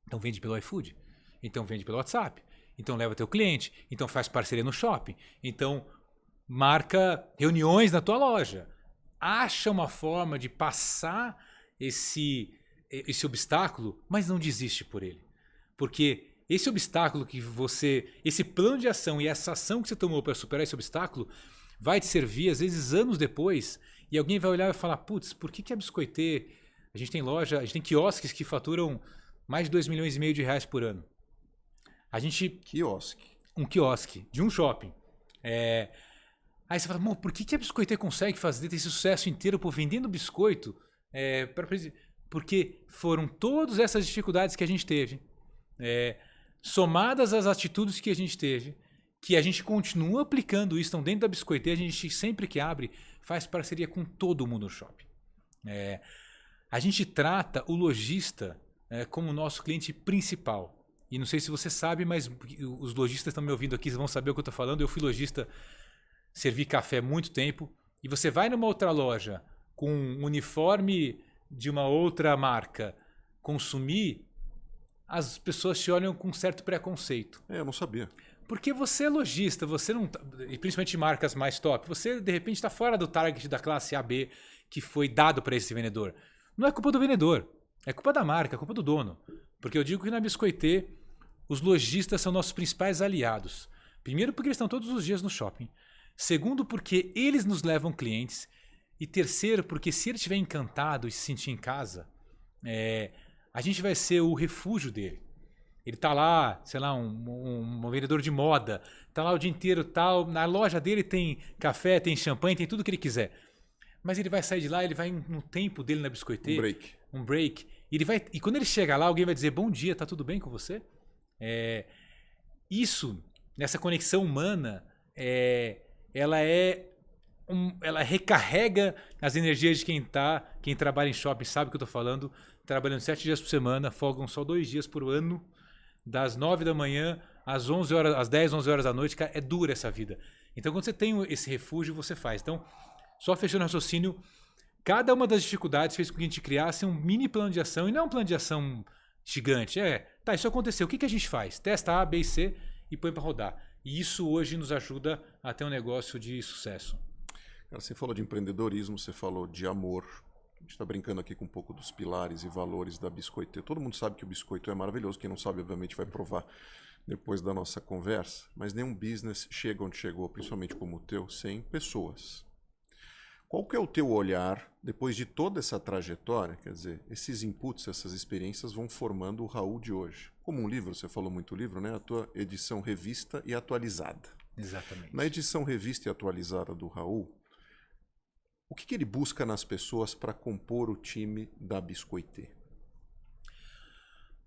Speaker 3: Então vende pelo iFood. Então vende pelo WhatsApp. Então leva teu cliente. Então faz parceria no shopping. Então marca reuniões na tua loja. Acha uma forma de passar esse obstáculo, mas não desiste por ele. Porque esse obstáculo que esse plano de ação e essa ação que você tomou para superar esse obstáculo vai te servir, às vezes, anos depois, e alguém vai olhar e falar, putz, por que a Biscoitê, a gente tem loja, a gente tem quiosques que faturam mais de R$2,5 milhões por ano. Um quiosque de um shopping. Aí você fala, por que a Biscoitê consegue ter esse sucesso inteiro vendendo biscoito? Porque foram todas essas dificuldades que a gente teve, somadas às atitudes que a gente teve, que a gente continua aplicando isso. Então, dentro da Biscoitê, a gente sempre que abre, faz parceria com todo mundo no shopping. A gente trata o lojista como o nosso cliente principal. E não sei se você sabe, mas os lojistas estão me ouvindo aqui, vão saber o que eu estou falando. Eu fui lojista, servi café há muito tempo. E você vai numa outra loja com um uniforme de uma outra marca consumir, as pessoas te olham com um certo preconceito.
Speaker 2: Eu não sabia.
Speaker 3: Porque você é lojista, você não, e principalmente marcas mais top, você de repente está fora do target da classe A, B que foi dado para esse vendedor. Não é culpa do vendedor, é culpa da marca, é culpa do dono. Porque eu digo que na Biscoitê, os lojistas são nossos principais aliados. Primeiro, porque eles estão todos os dias no shopping. Segundo, porque eles nos levam clientes. E terceiro, porque se ele estiver encantado e se sentir em casa, a gente vai ser o refúgio dele. Ele tá lá, sei lá, um vendedor de moda, tá lá o dia inteiro, tal. Na loja dele tem café, tem champanhe, tem tudo que ele quiser. Mas ele vai sair de lá, ele vai no tempo dele na Biscoitê. Um break. E quando ele chega lá, alguém vai dizer, bom dia, tá tudo bem com você? Isso, nessa conexão humana, ela recarrega as energias de quem trabalha em shopping, sabe o que eu tô falando, trabalhando 7 dias por semana, folgam só 2 dias por ano, das 9 da manhã às 10, 11 horas da noite, cara, é dura essa vida. Então, quando você tem esse refúgio, você faz. Então, só fechando o raciocínio, cada uma das dificuldades fez com que a gente criasse um mini plano de ação, e não um plano de ação gigante. Tá, isso aconteceu, o que a gente faz? Testa A, B e C e põe para rodar. E isso hoje nos ajuda a ter um negócio de sucesso.
Speaker 2: Cara, você falou de empreendedorismo, você falou de amor. A gente está brincando aqui com um pouco dos pilares e valores da Biscoitê. Todo mundo sabe que o biscoito é maravilhoso. Quem não sabe, obviamente, vai provar depois da nossa conversa. Mas nenhum business chega onde chegou, principalmente como o teu, sem pessoas. Qual que é o teu olhar, depois de toda essa trajetória? Quer dizer, esses inputs, essas experiências vão formando o Raul de hoje. Como um livro, você falou muito livro, né? A tua edição revista e atualizada.
Speaker 3: Exatamente.
Speaker 2: Na edição revista e atualizada do Raul, o que ele busca nas pessoas para compor o time da Biscoitê?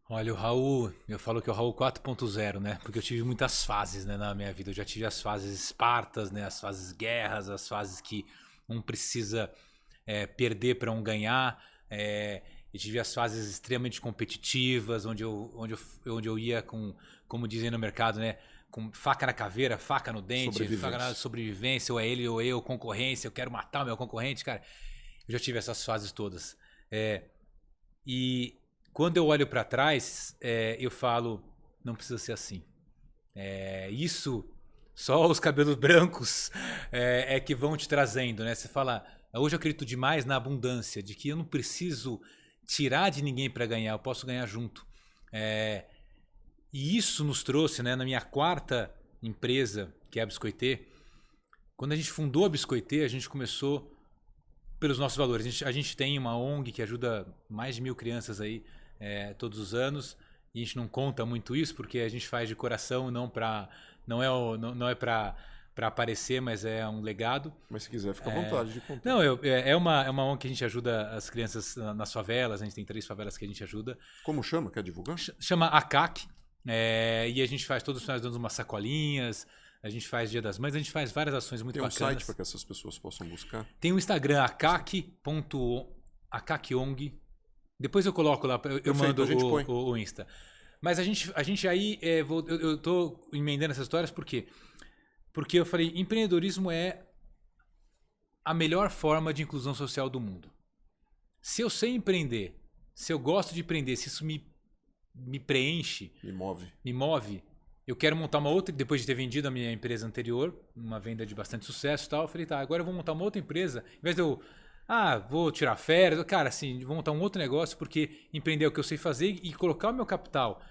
Speaker 3: Olha, o Raul, eu falo que é o Raul 4.0, né? Porque eu tive muitas fases, né, na minha vida. Eu já tive as fases espartas, né? As fases guerras, as fases que um precisa perder para um ganhar. Eu tive as fases extremamente competitivas, onde eu ia com, como dizem no mercado, né? Com faca na caveira, faca no dente, faca na sobrevivência, ou é ele ou eu, concorrência, eu quero matar o meu concorrente, cara. Eu já tive essas fases todas. E quando eu olho para trás, eu falo, não precisa ser assim. Isso, só os cabelos brancos que vão te trazendo, né? Você fala, hoje eu acredito demais na abundância, de que eu não preciso tirar de ninguém para ganhar, eu posso ganhar junto. E isso nos trouxe, né, na minha 4ª empresa, que é a Biscoitê. Quando a gente fundou a Biscoitê, a gente começou pelos nossos valores. A gente tem uma ONG que ajuda mais de 1000 crianças aí todos os anos. E a gente não conta muito isso, porque a gente faz de coração, não é para aparecer, mas é um legado.
Speaker 2: Mas se quiser, fica à vontade de contar.
Speaker 3: Não, é uma ONG que a gente ajuda as crianças nas favelas. A gente tem 3 favelas que a gente ajuda.
Speaker 2: Como chama? Quer divulgar?
Speaker 3: Chama ACAC. E a gente faz todos os finais de ano umas sacolinhas, a gente faz Dia das Mães, a gente faz várias ações muito bacanas.
Speaker 2: Tem um site para que essas pessoas possam buscar?
Speaker 3: Tem o Instagram, acac.ong. Depois eu coloco lá, eu mando o Insta. Mas a gente aí, eu tô emendando essas histórias por quê? Porque eu falei, empreendedorismo é a melhor forma de inclusão social do mundo. Se eu sei empreender, se eu gosto de empreender, se isso me preenche, me move, eu quero montar uma outra, depois de ter vendido a minha empresa anterior, uma venda de bastante sucesso e tal, eu falei, tá, agora eu vou montar uma outra empresa, em vez de eu, vou tirar férias, cara, assim, vou montar um outro negócio, porque empreender é o que eu sei fazer e colocar o meu capital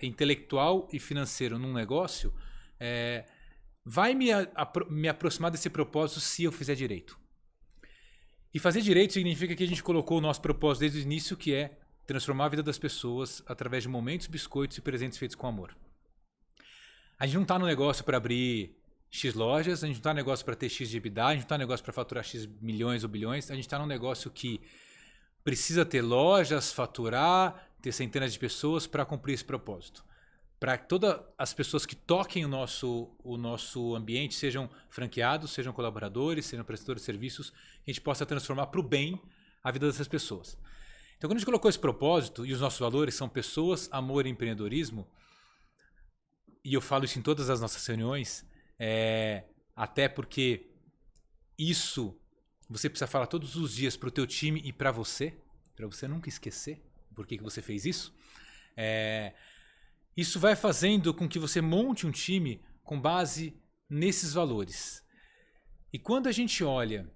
Speaker 3: intelectual e financeiro num negócio, vai me aproximar desse propósito se eu fizer direito. E fazer direito significa que a gente colocou o nosso propósito desde o início, que é transformar a vida das pessoas através de momentos, biscoitos e presentes feitos com amor. A gente não está no negócio para abrir X lojas, a gente não está no negócio para ter X de EBITDA, a gente não está no negócio para faturar X milhões ou bilhões, a gente está num negócio que precisa ter lojas, faturar, ter centenas de pessoas para cumprir esse propósito. para todas as pessoas que toquem o nosso ambiente, sejam franqueados, sejam colaboradores, sejam prestadores de serviços, que a gente possa transformar para o bem a vida dessas pessoas. Então, quando a gente colocou esse propósito, e os nossos valores são pessoas, amor e empreendedorismo, e eu falo isso em todas as nossas reuniões, até porque isso você precisa falar todos os dias para o teu time e para você nunca esquecer por que você fez isso. Isso vai fazendo com que você monte um time com base nesses valores. E quando a gente olha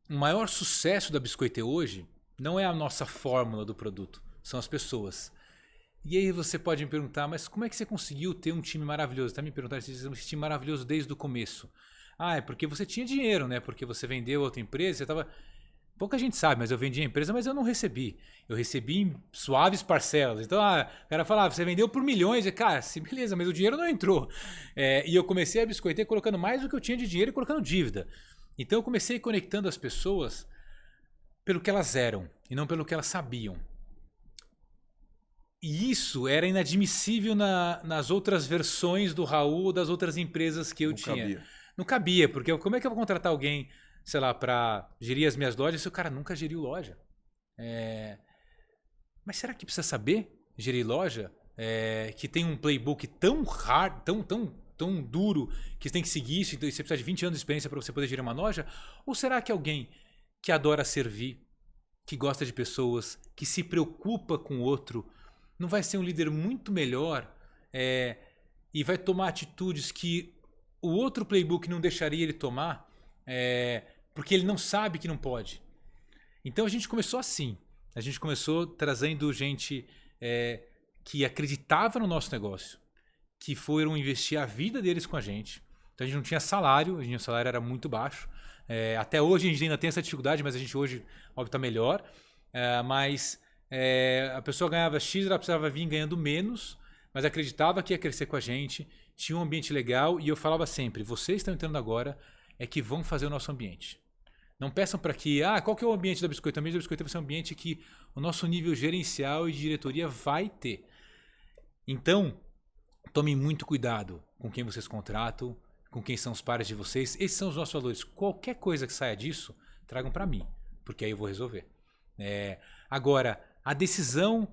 Speaker 3: o maior sucesso da Biscoitê hoje, não é a nossa fórmula do produto, são as pessoas. E aí você pode me perguntar, mas como é que você conseguiu ter um time maravilhoso? Tá me perguntando se você tem um time maravilhoso desde o começo. É porque você tinha dinheiro, né? Porque você vendeu outra empresa, você estava... Pouca gente sabe, mas eu vendi a empresa, mas eu não recebi. Eu recebi em suaves parcelas. Então, o cara falava, você vendeu por milhões. E, cara, beleza, mas o dinheiro não entrou. E eu comecei a Biscoitê colocando mais do que eu tinha de dinheiro e colocando dívida. Então, eu comecei conectando as pessoas pelo que elas eram e não pelo que elas sabiam. E isso era inadmissível nas outras versões do Raul, das outras empresas que eu tinha.
Speaker 2: Cabia.
Speaker 3: Não cabia, porque como é que eu vou contratar alguém, sei lá, para gerir as minhas lojas se o cara nunca geriu loja? Mas será que precisa saber gerir loja? Que tem um playbook tão hard, tão duro, que você tem que seguir isso e você precisa de 20 anos de experiência para você poder gerir uma loja? Ou será que alguém que adora servir, que gosta de pessoas, que se preocupa com o outro, não vai ser um líder muito melhor e vai tomar atitudes que o outro playbook não deixaria ele tomar porque ele não sabe que não pode? Então a gente começou assim. A gente começou trazendo gente que acreditava no nosso negócio, que foram investir a vida deles com a gente. Então a gente não tinha salário, o salário era muito baixo. Até hoje a gente ainda tem essa dificuldade, mas a gente hoje, óbvio, está melhor. Mas a pessoa ganhava X, ela precisava vir ganhando menos, mas acreditava que ia crescer com a gente, tinha um ambiente legal, e eu falava sempre, vocês estão entrando agora, que vão fazer o nosso ambiente. Não peçam para que, qual que é o ambiente da Biscoitê? O ambiente da Biscoitê vai ser um ambiente que o nosso nível gerencial e de diretoria vai ter. Então, tomem muito cuidado com quem vocês contratam, com quem são os pares de vocês. Esses são os nossos valores. Qualquer coisa que saia disso, tragam para mim, porque aí eu vou resolver. Agora, a decisão,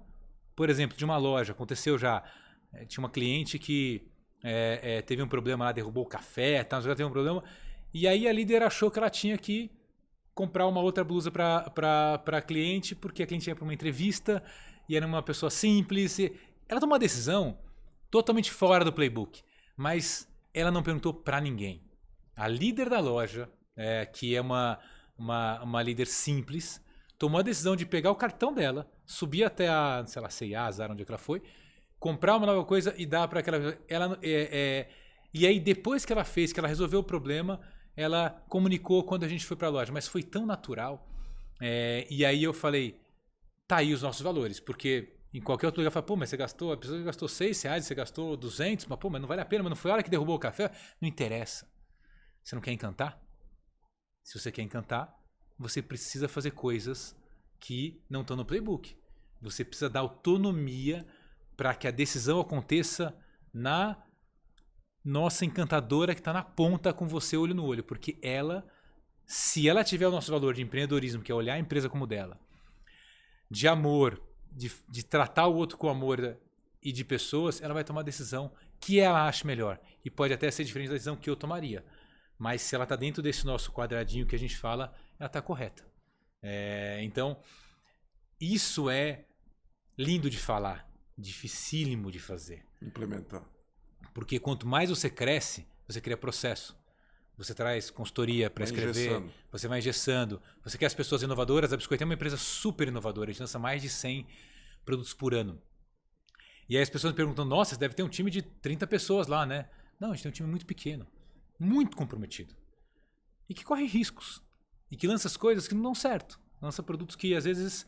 Speaker 3: por exemplo, de uma loja, aconteceu já, tinha uma cliente que teve um problema lá, derrubou o café, teve um problema, e aí a líder achou que ela tinha que comprar uma outra blusa para a cliente, porque a cliente ia para uma entrevista e era uma pessoa simples. Ela tomou uma decisão totalmente fora do playbook, mas ela não perguntou para ninguém. A líder da loja, que é uma líder simples, tomou a decisão de pegar o cartão dela, subir até a, sei lá, C&A, Zara, onde é que ela foi, comprar uma nova coisa e dar para aquela... E aí, depois que ela fez, que ela resolveu o problema, ela comunicou quando a gente foi para a loja. Mas foi tão natural. E aí eu falei, tá aí os nossos valores. Porque em qualquer outro lugar, fala, pô, mas você gastou, a pessoa gastou R$6, você gastou 200, mas pô, mas não vale a pena, mas não foi a hora que derrubou o café. Não interessa. Você não quer encantar? Se você quer encantar, você precisa fazer coisas que não estão no playbook. Você precisa dar autonomia para que a decisão aconteça na nossa encantadora que está na ponta com você olho no olho. Porque ela, se ela tiver o nosso valor de empreendedorismo, que é olhar a empresa como dela, de amor, de tratar o outro com amor e de pessoas, ela vai tomar a decisão que ela acha melhor. E pode até ser diferente da decisão que eu tomaria. Mas se ela está dentro desse nosso quadradinho que a gente fala, ela está correta. Então, isso é lindo de falar, dificílimo de fazer.
Speaker 2: Implementar.
Speaker 3: Porque quanto mais você cresce, você cria processo. Você traz consultoria para escrever, você vai engessando. Você quer as pessoas inovadoras. A Biscoitê é uma empresa super inovadora. A gente lança mais de 100 produtos por ano. E aí as pessoas me perguntam, nossa, você deve ter um time de 30 pessoas lá, né? Não, a gente tem um time muito pequeno, muito comprometido. E que corre riscos. E que lança as coisas que não dão certo. Lança produtos que às vezes...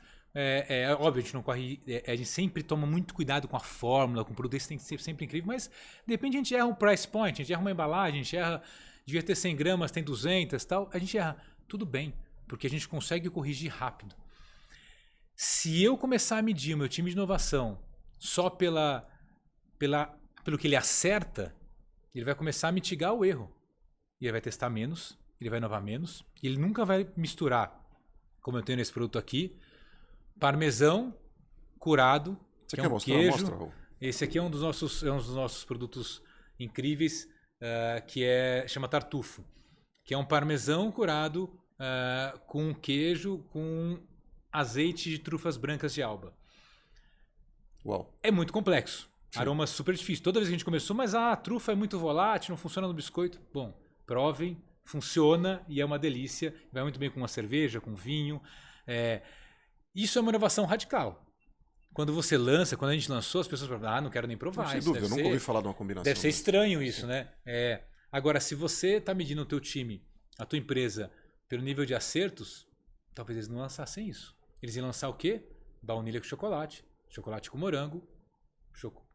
Speaker 3: óbvio, a gente não corre... a gente sempre toma muito cuidado com a fórmula, com o produto, isso tem que ser sempre incrível, mas de repente a gente erra um price point, a gente erra uma embalagem, a gente erra... Devia ter 100 gramas, tem 200 e tal. A gente erra. Tudo bem, porque a gente consegue corrigir rápido. Se eu começar a medir o meu time de inovação só pela pelo que ele acerta, ele vai começar a mitigar o erro. E ele vai testar menos, ele vai inovar menos, e ele nunca vai misturar, como eu tenho nesse produto aqui, parmesão curado,
Speaker 2: Você
Speaker 3: que
Speaker 2: quer
Speaker 3: é um
Speaker 2: mostrar?
Speaker 3: queijo.
Speaker 2: Mostra, Raul.
Speaker 3: Esse aqui é um dos nossos produtos incríveis, chama Tartufo, que é um parmesão curado com queijo, com azeite de trufas brancas de alba.
Speaker 2: Uau.
Speaker 3: É muito complexo.
Speaker 2: Sim.
Speaker 3: Aroma super difícil. Toda vez que a gente começou, mas a trufa é muito volátil, não funciona no biscoito. Bom, provem, funciona e é uma delícia. Vai muito bem com uma cerveja, com vinho. Isso é uma inovação radical. Quando você lança, quando a gente lançou, as pessoas falam, não quero nem provar.
Speaker 2: Sem dúvida, eu nunca ouvi falar de uma combinação.
Speaker 3: Deve ser estranho isso, né? Agora, se você está medindo o teu time, a tua empresa, pelo nível de acertos, talvez eles não lançassem isso. Eles iam lançar o quê? Baunilha com chocolate, chocolate com morango,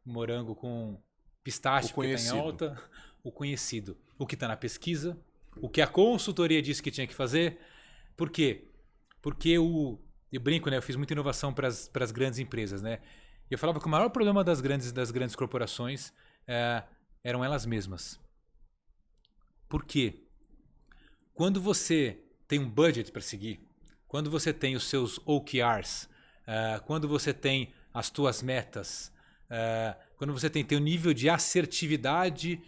Speaker 3: morango com pistache, que está em alta, o conhecido. O que está na pesquisa, o que a consultoria disse que tinha que fazer. Por quê? Porque eu brinco, né? Eu fiz muita inovação para as grandes empresas, né? E eu falava que o maior problema das grandes corporações eram elas mesmas. Por quê? Quando você tem um budget para seguir, quando você tem os seus OKRs, quando você tem as tuas metas, quando você tem teu nível de assertividade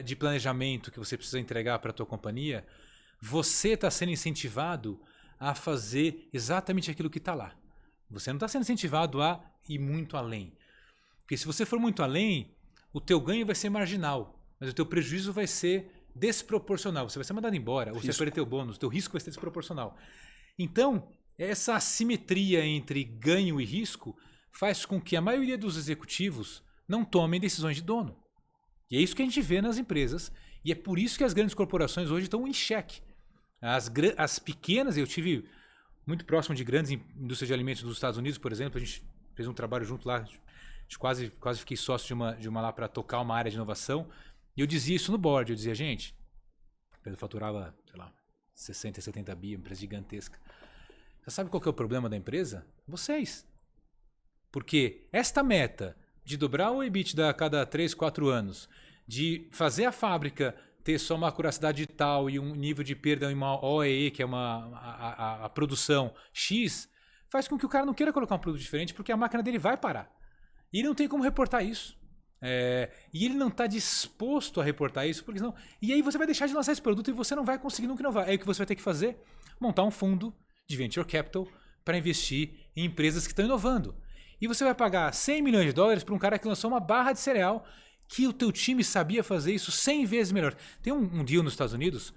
Speaker 3: de planejamento que você precisa entregar para a tua companhia, você está sendo incentivado a fazer exatamente aquilo que está lá. Você não está sendo incentivado a ir muito além. Porque se você for muito além, o teu ganho vai ser marginal, mas o teu prejuízo vai ser desproporcional. Você vai ser mandado embora, ou você vai perder teu bônus, o teu risco vai ser desproporcional. Então, essa assimetria entre ganho e risco faz com que a maioria dos executivos não tomem decisões de dono. E é isso que a gente vê nas empresas, e é por isso que as grandes corporações hoje estão em xeque. As pequenas, eu tive muito próximo de grandes indústrias de alimentos dos Estados Unidos, por exemplo, a gente fez um trabalho junto lá, quase fiquei sócio de uma lá para tocar uma área de inovação, e eu dizia isso no board, eu dizia, gente, eu faturava, sei lá, 60, 70 bi, uma empresa gigantesca. Você sabe qual que é o problema da empresa? Vocês. Porque esta meta de dobrar o EBITDA a cada 3, 4 anos, de fazer a fábrica ter só uma acuracidade tal e um nível de perda em uma OEE, que é a produção X, faz com que o cara não queira colocar um produto diferente porque a máquina dele vai parar. E ele não tem como reportar isso. E ele não está disposto a reportar isso, porque senão... E aí você vai deixar de lançar esse produto e você não vai conseguir nunca inovar. Aí o que você vai ter que fazer? Montar um fundo de venture capital para investir em empresas que estão inovando. E você vai pagar 100 milhões de dólares para um cara que lançou uma barra de cereal que o teu time sabia fazer isso 100 vezes melhor. Tem um deal nos Estados Unidos,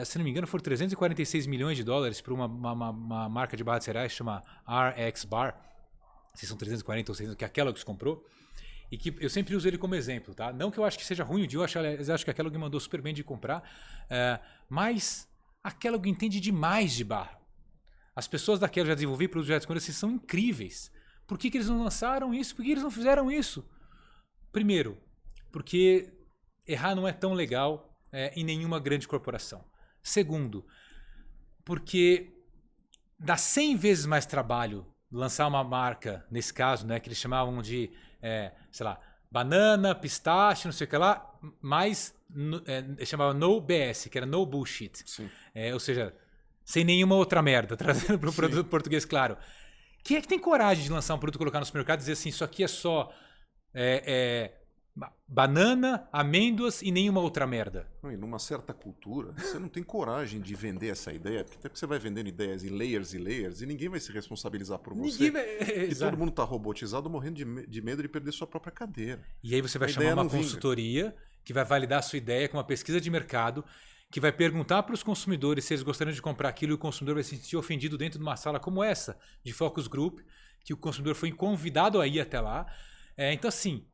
Speaker 3: se não me engano, foram 346 milhões de dólares para uma marca de barra de cereais que chama RX Bar. Se são 340 ou 600, que a Kellogg's comprou. E que eu sempre uso ele como exemplo, tá? Não que eu acho que seja ruim o deal, eu acho que a Kellogg mandou super bem de comprar, mas a Kellogg entende demais de barra. As pessoas da Kellogg já desenvolveram produtos de escolha, são incríveis. Por que eles não lançaram isso? Por que eles não fizeram isso? Primeiro, porque errar não é tão legal em nenhuma grande corporação. Segundo, porque dá 100 vezes mais trabalho lançar uma marca, nesse caso, né, que eles chamavam de, sei lá, banana, pistache, não sei o que lá, mas chamava no BS, que era no bullshit. Ou seja, sem nenhuma outra merda, trazendo para o produto português claro. Quem é que tem coragem de lançar um produto, colocar no supermercado e dizer assim, isso aqui é só banana, amêndoas e nenhuma outra merda?
Speaker 2: E numa certa cultura, você não tem coragem de vender essa ideia, porque até porque você vai vendendo ideias em layers e layers e ninguém vai se responsabilizar por você. E todo mundo está robotizado, morrendo de medo de perder sua própria cadeira.
Speaker 3: E aí você vai chamar uma consultoria que vai validar a sua ideia com uma pesquisa de mercado, que vai perguntar para os consumidores se eles gostariam de comprar aquilo e o consumidor vai se sentir ofendido dentro de uma sala como essa, de focus group, que o consumidor foi convidado a ir até lá. Então, assim,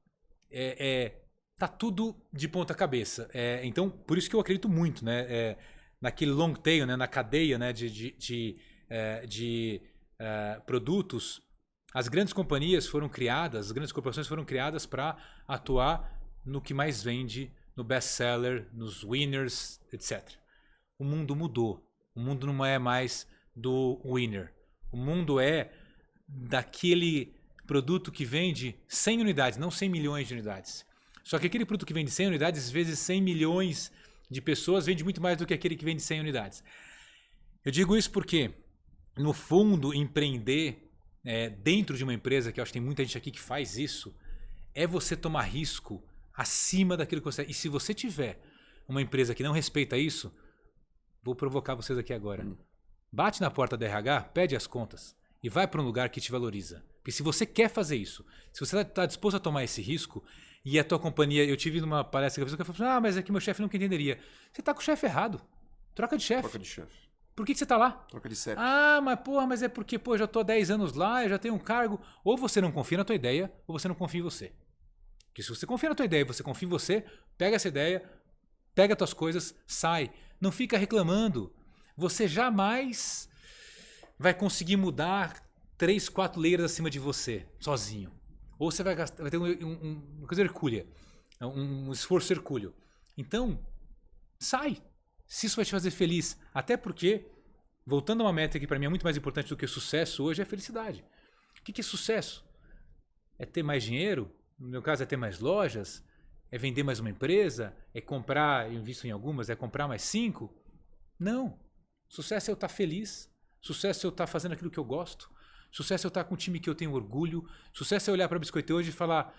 Speaker 3: tá tudo de ponta cabeça. Então, por isso que eu acredito muito, né, naquele long tail, né, na cadeia, né, de produtos. As grandes companhias foram criadas, as grandes corporações foram criadas para atuar no que mais vende, no best-seller, nos winners, etc. O mundo mudou. O mundo não é mais do winner. O mundo é daquele produto que vende 100 unidades, não 100 milhões de unidades. Só que aquele produto que vende 100 unidades, vezes 100 milhões de pessoas, vende muito mais do que aquele que vende 100 unidades. Eu digo isso porque, no fundo, empreender dentro de uma empresa, que eu acho que tem muita gente aqui que faz isso, é você tomar risco acima daquilo que você... E se você tiver uma empresa que não respeita isso, vou provocar vocês aqui agora. Bate na porta da RH, pede as contas e vai para um lugar que te valoriza. Porque se você quer fazer isso, se você está disposto a tomar esse risco, e a tua companhia... Eu tive numa palestra que eu falei, mas é que meu chefe nunca entenderia. Você está com o chefe errado. Troca de chefe.
Speaker 2: Troca de chefe.
Speaker 3: Por que você está lá?
Speaker 2: Troca de CEP.
Speaker 3: Mas é porque, eu já estou há 10 anos lá, eu já tenho um cargo. Ou você não confia na tua ideia, ou você não confia em você. Porque se você confia na tua ideia e você confia em você, pega essa ideia, pega as tuas coisas, sai. Não fica reclamando. Você jamais vai conseguir mudar 3, 4 layers acima de você, sozinho. Ou você vai ter uma coisa hercúlea, um esforço hercúleo. Então, sai. Se isso vai te fazer feliz. Até porque, voltando a uma meta que para mim é muito mais importante do que sucesso hoje, é felicidade. O que é sucesso? É ter mais dinheiro? No meu caso, é ter mais lojas? É vender mais uma empresa? É comprar, eu invisto em algumas, é comprar mais 5? Não. Sucesso é eu estar feliz. Sucesso é eu estar fazendo aquilo que eu gosto. Sucesso é eu estar com um time que eu tenho orgulho. Sucesso é olhar para a Biscoitê hoje e falar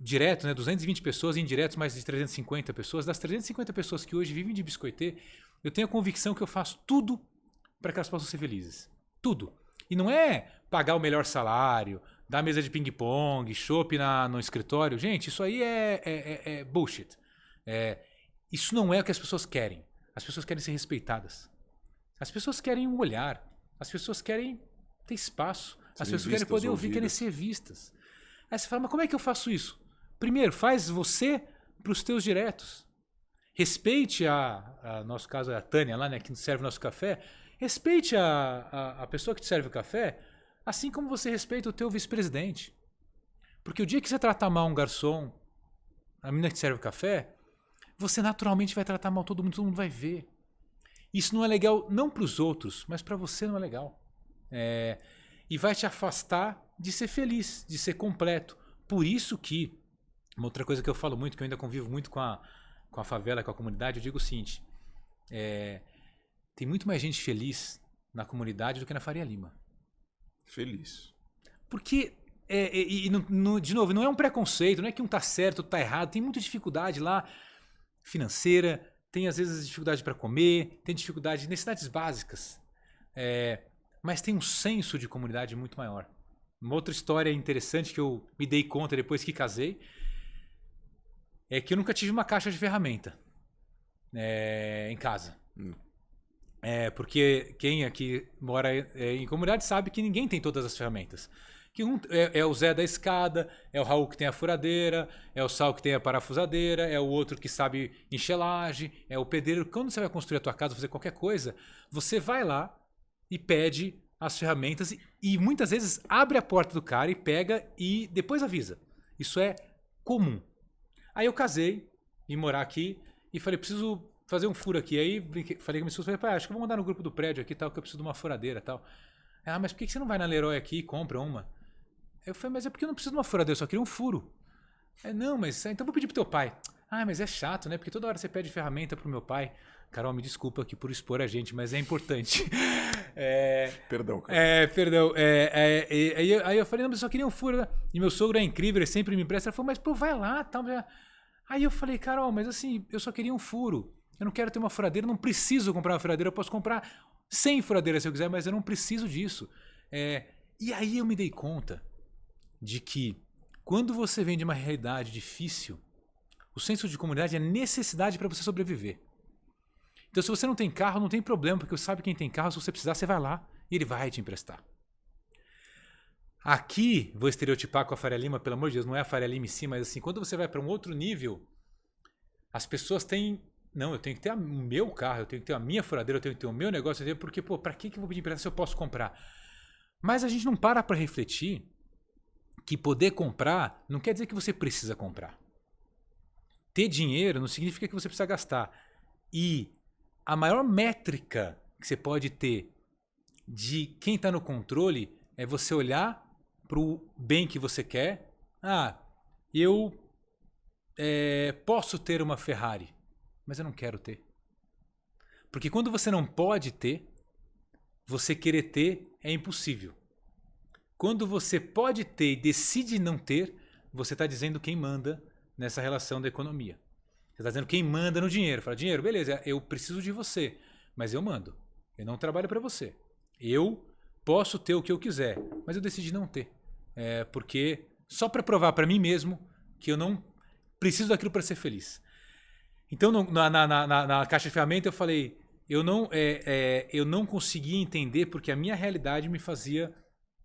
Speaker 3: direto, né, 220 pessoas, indiretos mais de 350 pessoas. Das 350 pessoas que hoje vivem de Biscoitê, eu tenho a convicção que eu faço tudo para que elas possam ser felizes. Tudo. E não é pagar o melhor salário, dar mesa de ping-pong, chopp no escritório. Gente, isso aí é bullshit. Isso não é o que as pessoas querem. As pessoas querem ser respeitadas. As pessoas querem um olhar. As pessoas querem ter espaço. As pessoas querem poder ouvir, querem ser vistas. Aí você fala, mas como é que eu faço isso? Primeiro, faz você para os teus diretos. Respeite nosso caso é a Tânia lá, né, que serve o nosso café. Respeite a pessoa que te serve o café, assim como você respeita o teu vice-presidente. Porque o dia que você tratar mal um garçom, a menina que te serve o café, você naturalmente vai tratar mal todo mundo vai ver. Isso não é legal não para os outros, mas para você não é legal. E vai te afastar de ser feliz, de ser completo. Por isso que, uma outra coisa que eu falo muito, que eu ainda convivo muito com a favela, com a comunidade, eu digo o seguinte, tem muito mais gente feliz na comunidade do que na Faria Lima.
Speaker 2: Feliz.
Speaker 3: Porque, de novo, não é um preconceito, não é que um tá certo, outro tá errado, tem muita dificuldade lá financeira, tem às vezes dificuldade para comer, tem dificuldade em necessidades básicas, mas tem um senso de comunidade muito maior. Uma outra história interessante que eu me dei conta depois que casei é que eu nunca tive uma caixa de ferramenta em casa. Porque quem aqui mora em comunidade sabe que ninguém tem todas as ferramentas. Que é o Zé da escada, é o Raul que tem a furadeira, é o Sal que tem a parafusadeira, é o outro que sabe enxelagem, é o pedreiro. Quando você vai construir a tua casa, fazer qualquer coisa, você vai lá e pede as ferramentas e muitas vezes abre a porta do cara e pega e depois avisa. Isso é comum. Aí eu casei, vim morar aqui e falei, preciso fazer um furo aqui. Aí falei com a minha esposa, acho que eu vou mandar no grupo do prédio aqui, tal, que eu preciso de uma furadeira e tal. Mas por que você não vai na Leroy aqui e compra uma? Eu falei, mas é porque eu não preciso de uma furadeira, eu só queria um furo. Não, mas então eu vou pedir pro teu pai. Mas é chato, né? Porque toda hora você pede ferramenta pro meu pai. Carol, me desculpa aqui por expor a gente, mas é importante.
Speaker 2: Perdão, cara.
Speaker 3: Perdão. Aí eu falei, não, mas eu só queria um furo. E meu sogro é incrível, ele sempre me empresta. Ele falou, mas pô, vai lá, tal. Aí eu falei, Carol, mas assim, eu só queria um furo. Eu não quero ter uma furadeira, não preciso comprar uma furadeira. Eu posso comprar 100 furadeiras se eu quiser, mas eu não preciso disso. E aí eu me dei conta de que quando você vem de uma realidade difícil, o senso de comunidade é necessidade para você sobreviver. Então, se você não tem carro, não tem problema, porque você sabe quem tem carro, se você precisar, você vai lá e ele vai te emprestar. Aqui, vou estereotipar com a Faria Lima, pelo amor de Deus, não é a Faria Lima em si, mas assim, quando você vai para um outro nível, as pessoas têm... Não, eu tenho que ter o meu carro, eu tenho que ter a minha furadeira, eu tenho que ter o meu negócio, porque, pô, para que eu vou pedir emprestado se eu posso comprar? Mas a gente não para refletir que poder comprar não quer dizer que você precisa comprar. Ter dinheiro não significa que você precisa gastar. E a maior métrica que você pode ter de quem está no controle é você olhar pro bem que você quer. Eu posso ter uma Ferrari, mas eu não quero ter. Porque quando você não pode ter, você querer ter é impossível. Quando você pode ter e decide não ter, você está dizendo quem manda nessa relação da economia. Você está dizendo quem manda no dinheiro. Fala, dinheiro, beleza, eu preciso de você, mas eu mando. Eu não trabalho para você. Eu posso ter o que eu quiser, mas eu decidi não ter. Porque só para provar para mim mesmo que eu não preciso daquilo para ser feliz. Então, na caixa de ferramenta eu falei, eu não conseguia entender porque a minha realidade me fazia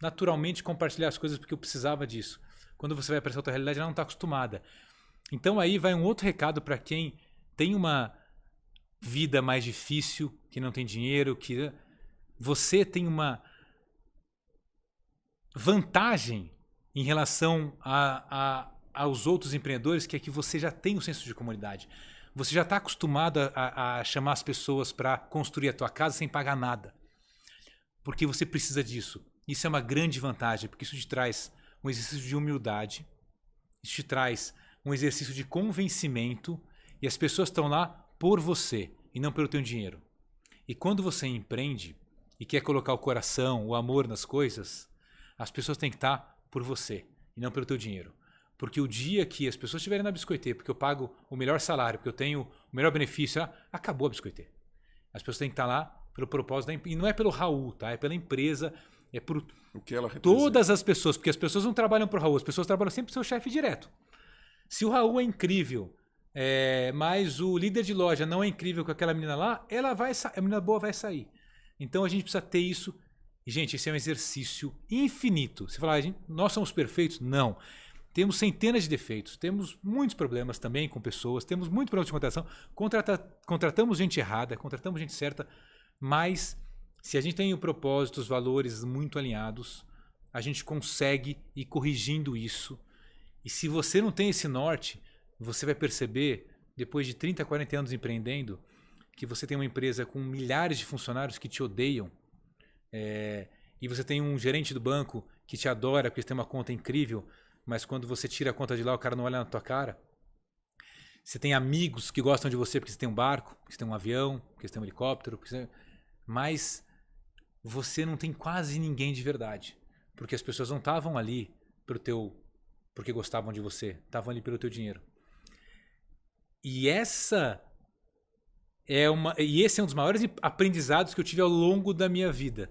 Speaker 3: naturalmente compartilhar as coisas porque eu precisava disso. Quando você vai para essa outra realidade, ela não está acostumada. Então aí vai um outro recado para quem tem uma vida mais difícil, que não tem dinheiro, que você tem uma vantagem em relação aos outros empreendedores, que é que você já tem o senso de comunidade. Você já está acostumado a chamar as pessoas para construir a tua casa sem pagar nada. Porque você precisa disso. Isso é uma grande vantagem, porque isso te traz um exercício de humildade, isso te traz um exercício de convencimento, e as pessoas estão lá por você e não pelo teu dinheiro. E quando você empreende e quer colocar o coração, o amor nas coisas, as pessoas têm que estar por você e não pelo teu dinheiro. Porque o dia que as pessoas estiverem na Biscoitê, porque eu pago o melhor salário, porque eu tenho o melhor benefício, acabou a Biscoitê. As pessoas têm que estar lá pelo propósito da empresa. E não é pelo Raul, tá? É pela empresa, é por
Speaker 2: o que ela representa.
Speaker 3: Todas as pessoas, porque as pessoas não trabalham para o Raul, as pessoas trabalham sempre para o seu chefe direto. Se o Raul é incrível, mas o líder de loja não é incrível com aquela menina lá, a menina boa vai sair. Então a gente precisa ter isso. E, gente, esse é um exercício infinito. Você fala, nós somos perfeitos? Não. Temos centenas de defeitos, temos muitos problemas também com pessoas, temos muitos problemas de contratação, contratamos gente errada, contratamos gente certa, mas se a gente tem o propósito, os valores muito alinhados, a gente consegue ir corrigindo isso. E se você não tem esse norte, você vai perceber, depois de 30, 40 anos empreendendo, que você tem uma empresa com milhares de funcionários que te odeiam, e você tem um gerente do banco que te adora porque você tem uma conta incrível, mas quando você tira a conta de lá, o cara não olha na tua cara. Você tem amigos que gostam de você porque você tem um barco, porque você tem um avião, porque você tem um helicóptero, mas você não tem quase ninguém de verdade, porque as pessoas não estavam ali porque gostavam de você, estavam ali pelo teu dinheiro. E esse é um dos maiores aprendizados que eu tive ao longo da minha vida.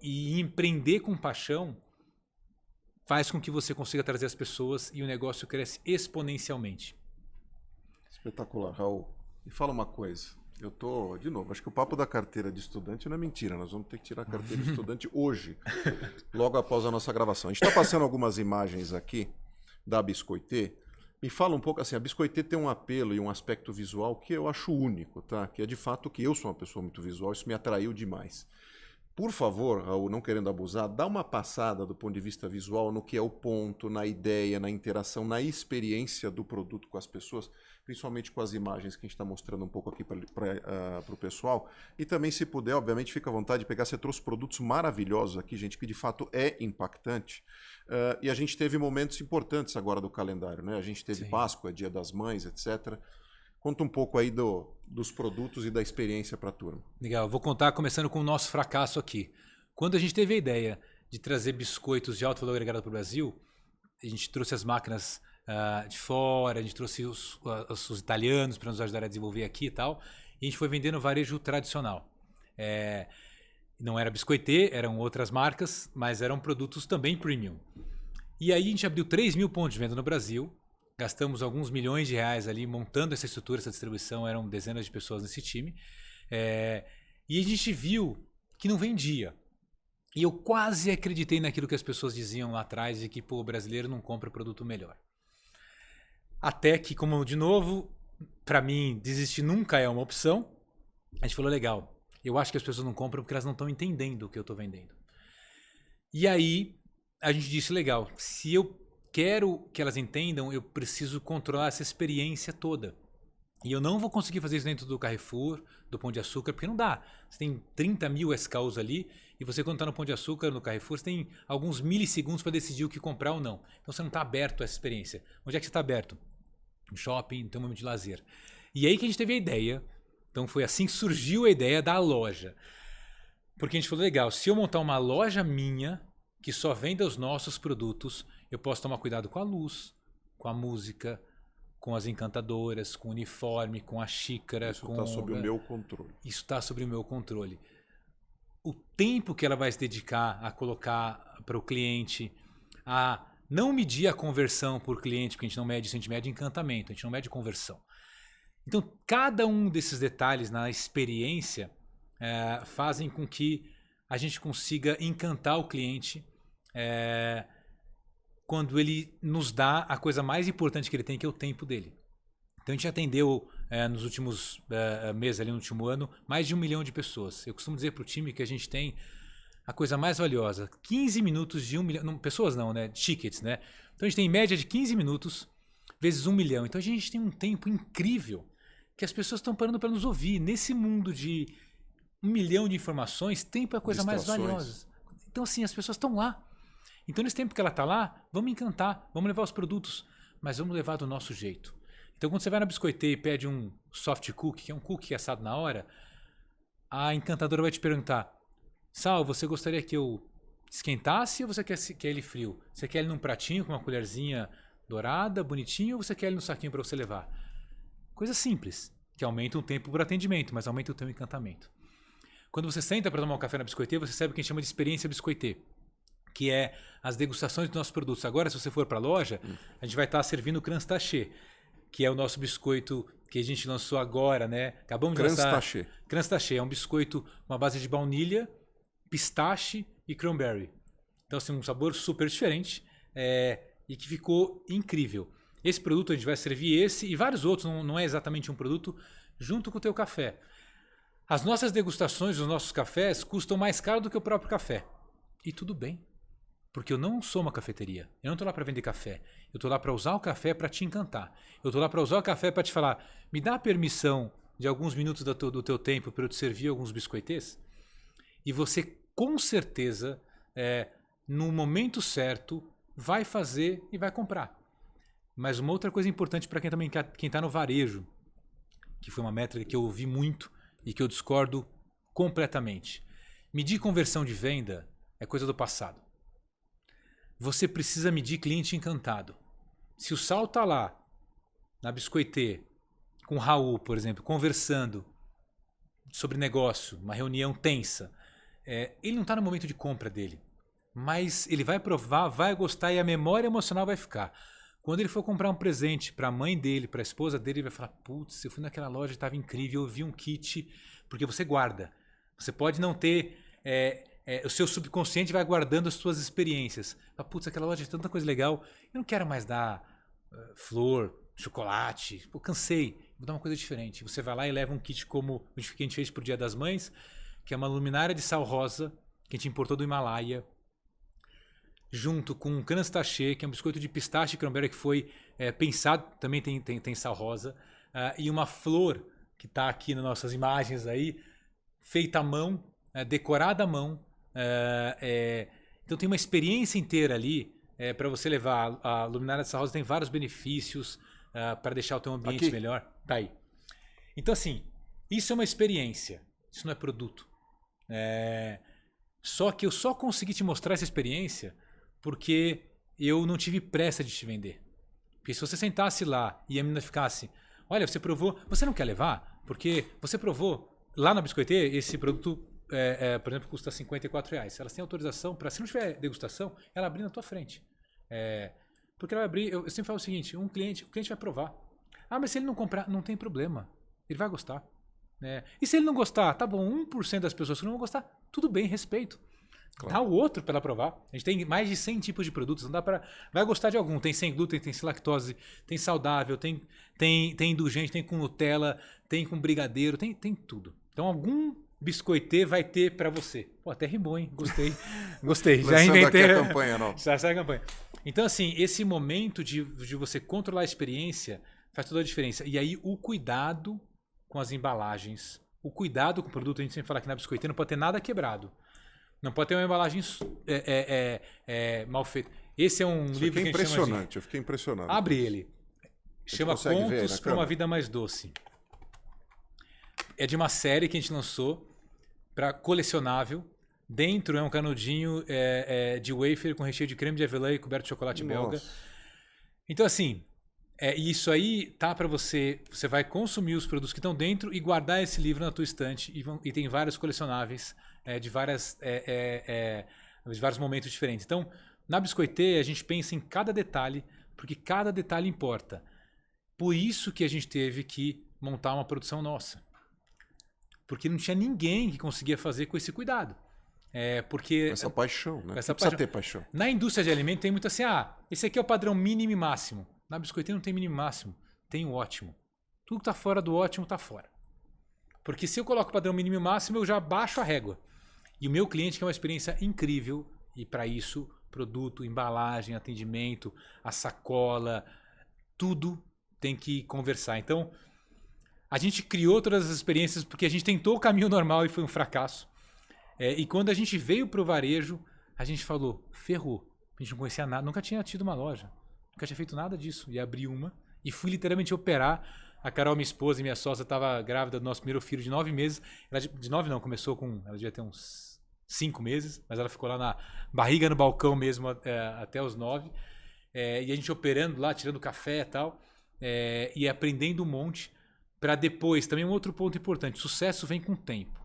Speaker 3: E empreender com paixão faz com que você consiga trazer as pessoas e o negócio cresce exponencialmente.
Speaker 2: Espetacular, Raul. Me fala uma coisa. De novo, acho que o papo da carteira de estudante não é mentira. Nós vamos ter que tirar a carteira de estudante hoje, logo após a nossa gravação. A gente está passando algumas imagens aqui da Biscoitê. Me fala um pouco, assim, a Biscoitê tem um apelo e um aspecto visual que eu acho único, tá? Que é de fato que eu sou uma pessoa muito visual, isso me atraiu demais. Por favor, Raul, não querendo abusar, dá uma passada do ponto de vista visual no que é o ponto, na ideia, na interação, na experiência do produto com as pessoas, principalmente com as imagens que a gente está mostrando um pouco aqui para o pessoal. E também, se puder, obviamente, fica à vontade de pegar. Você trouxe produtos maravilhosos aqui, gente, que de fato é impactante. E a gente teve momentos importantes agora do calendário, né? A gente teve Páscoa, Dia das Mães, etc. Conta um pouco aí dos produtos e da experiência para a turma.
Speaker 3: Legal, vou contar começando com o nosso fracasso aqui. Quando a gente teve a ideia de trazer biscoitos de alto valor agregado para o Brasil, a gente trouxe as máquinas de fora, a gente trouxe os italianos para nos ajudar a desenvolver aqui e tal, e a gente foi vendendo varejo tradicional. Não era Biscoitê, eram outras marcas, mas eram produtos também premium. E aí a gente abriu 3.000 pontos de venda no Brasil, gastamos alguns milhões de reais ali montando essa estrutura, essa distribuição, eram dezenas de pessoas nesse time. E a gente viu que não vendia. E eu quase acreditei naquilo que as pessoas diziam lá atrás, de que o brasileiro não compra produto melhor. Até que, como de novo, para mim, desistir nunca é uma opção. A gente falou, legal, eu acho que as pessoas não compram porque elas não estão entendendo o que eu estou vendendo. E aí a gente disse, legal, se eu quero que elas entendam, eu preciso controlar essa experiência toda. E eu não vou conseguir fazer isso dentro do Carrefour, do Pão de Açúcar, porque não dá. Você tem 30 mil SKUs ali e você, quando está no Pão de Açúcar, no Carrefour, você tem alguns milissegundos para decidir o que comprar ou não. Então você não está aberto a essa experiência. Onde é que você está aberto? No shopping, no teu momento de lazer. E aí que a gente teve a ideia. Então foi assim que surgiu a ideia da loja. Porque a gente falou, legal, se eu montar uma loja minha, que só venda os nossos produtos, eu posso tomar cuidado com a luz, com a música, com as encantadoras, com o uniforme, com a xícara.
Speaker 2: Isso está sob o meu controle.
Speaker 3: Isso está sob o meu controle. O tempo que ela vai se dedicar a colocar para o cliente, a não medir a conversão por cliente, porque a gente não mede isso, a gente mede encantamento, a gente não mede conversão. Então, cada um desses detalhes na experiência fazem com que a gente consiga encantar o cliente quando ele nos dá a coisa mais importante que ele tem, que é o tempo dele. Então a gente atendeu nos últimos meses, ali no último ano, mais de 1 milhão de pessoas. Eu costumo dizer para o time que a gente tem a coisa mais valiosa, 15 minutos de 1 milhão, não, pessoas não, né? Tickets, né? Então a gente tem em média de 15 minutos vezes 1 milhão. Então a gente tem um tempo incrível que as pessoas estão parando para nos ouvir. Nesse mundo de 1 milhão de informações, tempo é a coisa mais valiosa. Então assim, as pessoas estão lá. Então nesse tempo que ela está lá, vamos encantar, vamos levar os produtos, mas vamos levar do nosso jeito. Então quando você vai na Biscoitê e pede um soft cookie, que é um cookie assado na hora, a encantadora vai te perguntar: Sal, você gostaria que eu esquentasse ou você quer ele frio? Você quer ele num pratinho com uma colherzinha dourada, bonitinho, ou você quer ele no saquinho para você levar? Coisa simples, que aumenta o tempo por atendimento, mas aumenta o teu encantamento. Quando você senta para tomar um café na Biscoitê, você sabe o que a gente chama de experiência Biscoitê, que é as degustações dos nossos produtos. Agora, se você for para a loja, a gente vai estar servindo o Cranstaché, que é o nosso biscoito que a gente lançou agora, né? Acabamos de lançar. Cranstaché é um biscoito com uma base de baunilha, pistache e cranberry. Então, assim, um sabor super diferente e que ficou incrível. Esse produto a gente vai servir esse e vários outros, não é exatamente um produto, junto com o teu café. As nossas degustações dos nossos cafés custam mais caro do que o próprio café. E tudo bem. Porque eu não sou uma cafeteria. Eu não estou lá para vender café. Eu estou lá para usar o café para te encantar. Eu estou lá para usar o café para te falar: me dá a permissão de alguns minutos do teu tempo para eu te servir alguns biscoitês? E você, com certeza, no momento certo, vai fazer e vai comprar. Mas uma outra coisa importante para quem está no varejo, que foi uma métrica que eu ouvi muito e que eu discordo completamente. Medir conversão de venda é coisa do passado. Você precisa medir cliente encantado. Se o Sal está lá, na Biscoitê, com o Raul, por exemplo, conversando sobre negócio, uma reunião tensa, ele não está no momento de compra dele. Mas ele vai provar, vai gostar e a memória emocional vai ficar. Quando ele for comprar um presente para a mãe dele, para a esposa dele, ele vai falar: putz, eu fui naquela loja, estava incrível, eu vi um kit. Porque você guarda. Você pode não ter... o seu subconsciente vai guardando as suas experiências. Putz, aquela loja tem tanta coisa legal. Eu não quero mais dar flor, chocolate. Pô, cansei. Vou dar uma coisa diferente. Você vai lá e leva um kit como o que a gente fez pro Dia das Mães, que é uma luminária de sal rosa, que a gente importou do Himalaia, junto com um Cranstaché, que é um biscoito de pistache e cranberry que foi pensado, também tem sal rosa, e uma flor que está aqui nas nossas imagens aí, feita à mão, decorada à mão. Então tem uma experiência inteira ali para você levar. A luminária de sal rosa tem vários benefícios para deixar o teu ambiente melhor. Tá aí. Então assim, isso é uma experiência, isso não é produto. Só que eu só consegui te mostrar essa experiência porque eu não tive pressa de te vender. Porque se você sentasse lá e a menina ficasse: olha, você provou, você não quer levar? Porque você provou lá na Biscoitê, esse produto, por exemplo, custa R$54. Elas têm autorização para, se não tiver degustação, ela abrir na tua frente. Porque ela vai abrir, eu sempre falo o seguinte: o cliente vai provar. Ah, mas se ele não comprar, não tem problema. Ele vai gostar. E se ele não gostar, tá bom, 1% das pessoas que não vão gostar, tudo bem, respeito. Claro. Dá o outro para ela provar. A gente tem mais de 100 tipos de produtos. Não dá para... Vai gostar de algum. Tem sem glúten, tem sem lactose, tem saudável, tem indulgente, tem com Nutella, tem com brigadeiro, tem tudo. Então algum biscoitê vai ter para você. Pô, até rimou, hein? Gostei. Já inventei
Speaker 2: a campanha, não.
Speaker 3: Já sai a campanha. Então assim, esse momento de você controlar a experiência faz toda a diferença. E aí o cuidado com as embalagens, o cuidado com o produto, a gente sempre fala que na biscoiteira não pode ter nada quebrado. Não pode ter uma embalagem mal feita. Esse é um livro que a gente
Speaker 2: impressionante, eu fiquei impressionado.
Speaker 3: Abre ele. Chama Contos para uma Vida Mais Doce. É de uma série que a gente lançou para colecionável. Dentro é um canudinho de wafer com recheio de creme de avelã e coberto de chocolate belga. Então, assim, isso aí tá para você. Você vai consumir os produtos que estão dentro e guardar esse livro na tua estante. E tem vários colecionáveis de vários momentos diferentes. Então, na Biscoitê, a gente pensa em cada detalhe, porque cada detalhe importa. Por isso que a gente teve que montar uma produção nossa. Porque não tinha ninguém que conseguia fazer com esse cuidado. Porque
Speaker 2: essa paixão, né?
Speaker 3: Essa
Speaker 2: precisa ter paixão.
Speaker 3: Na indústria de alimento tem muito assim, esse aqui é o padrão mínimo e máximo. Na biscoiteira não tem mínimo e máximo, tem o ótimo. Tudo que tá fora do ótimo tá fora. Porque se eu coloco o padrão mínimo e máximo, eu já baixo a régua. E o meu cliente quer uma experiência incrível, e para isso, produto, embalagem, atendimento, a sacola, tudo tem que conversar. Então, a gente criou todas as experiências porque a gente tentou o caminho normal e foi um fracasso. E quando a gente veio pro varejo, a gente falou, ferrou. A gente não conhecia nada, nunca tinha tido uma loja. Nunca tinha feito nada disso. E abri uma e fui literalmente operar. A Carol, minha esposa e minha sócia, estava grávida do nosso primeiro filho de 9 meses. Ela de 9 não, começou com... Ela devia ter uns 5 meses, mas ela ficou lá na barriga no balcão mesmo até os 9. E a gente operando lá, tirando café e tal. E aprendendo um monte. Para depois, também um outro ponto importante. Sucesso vem com tempo.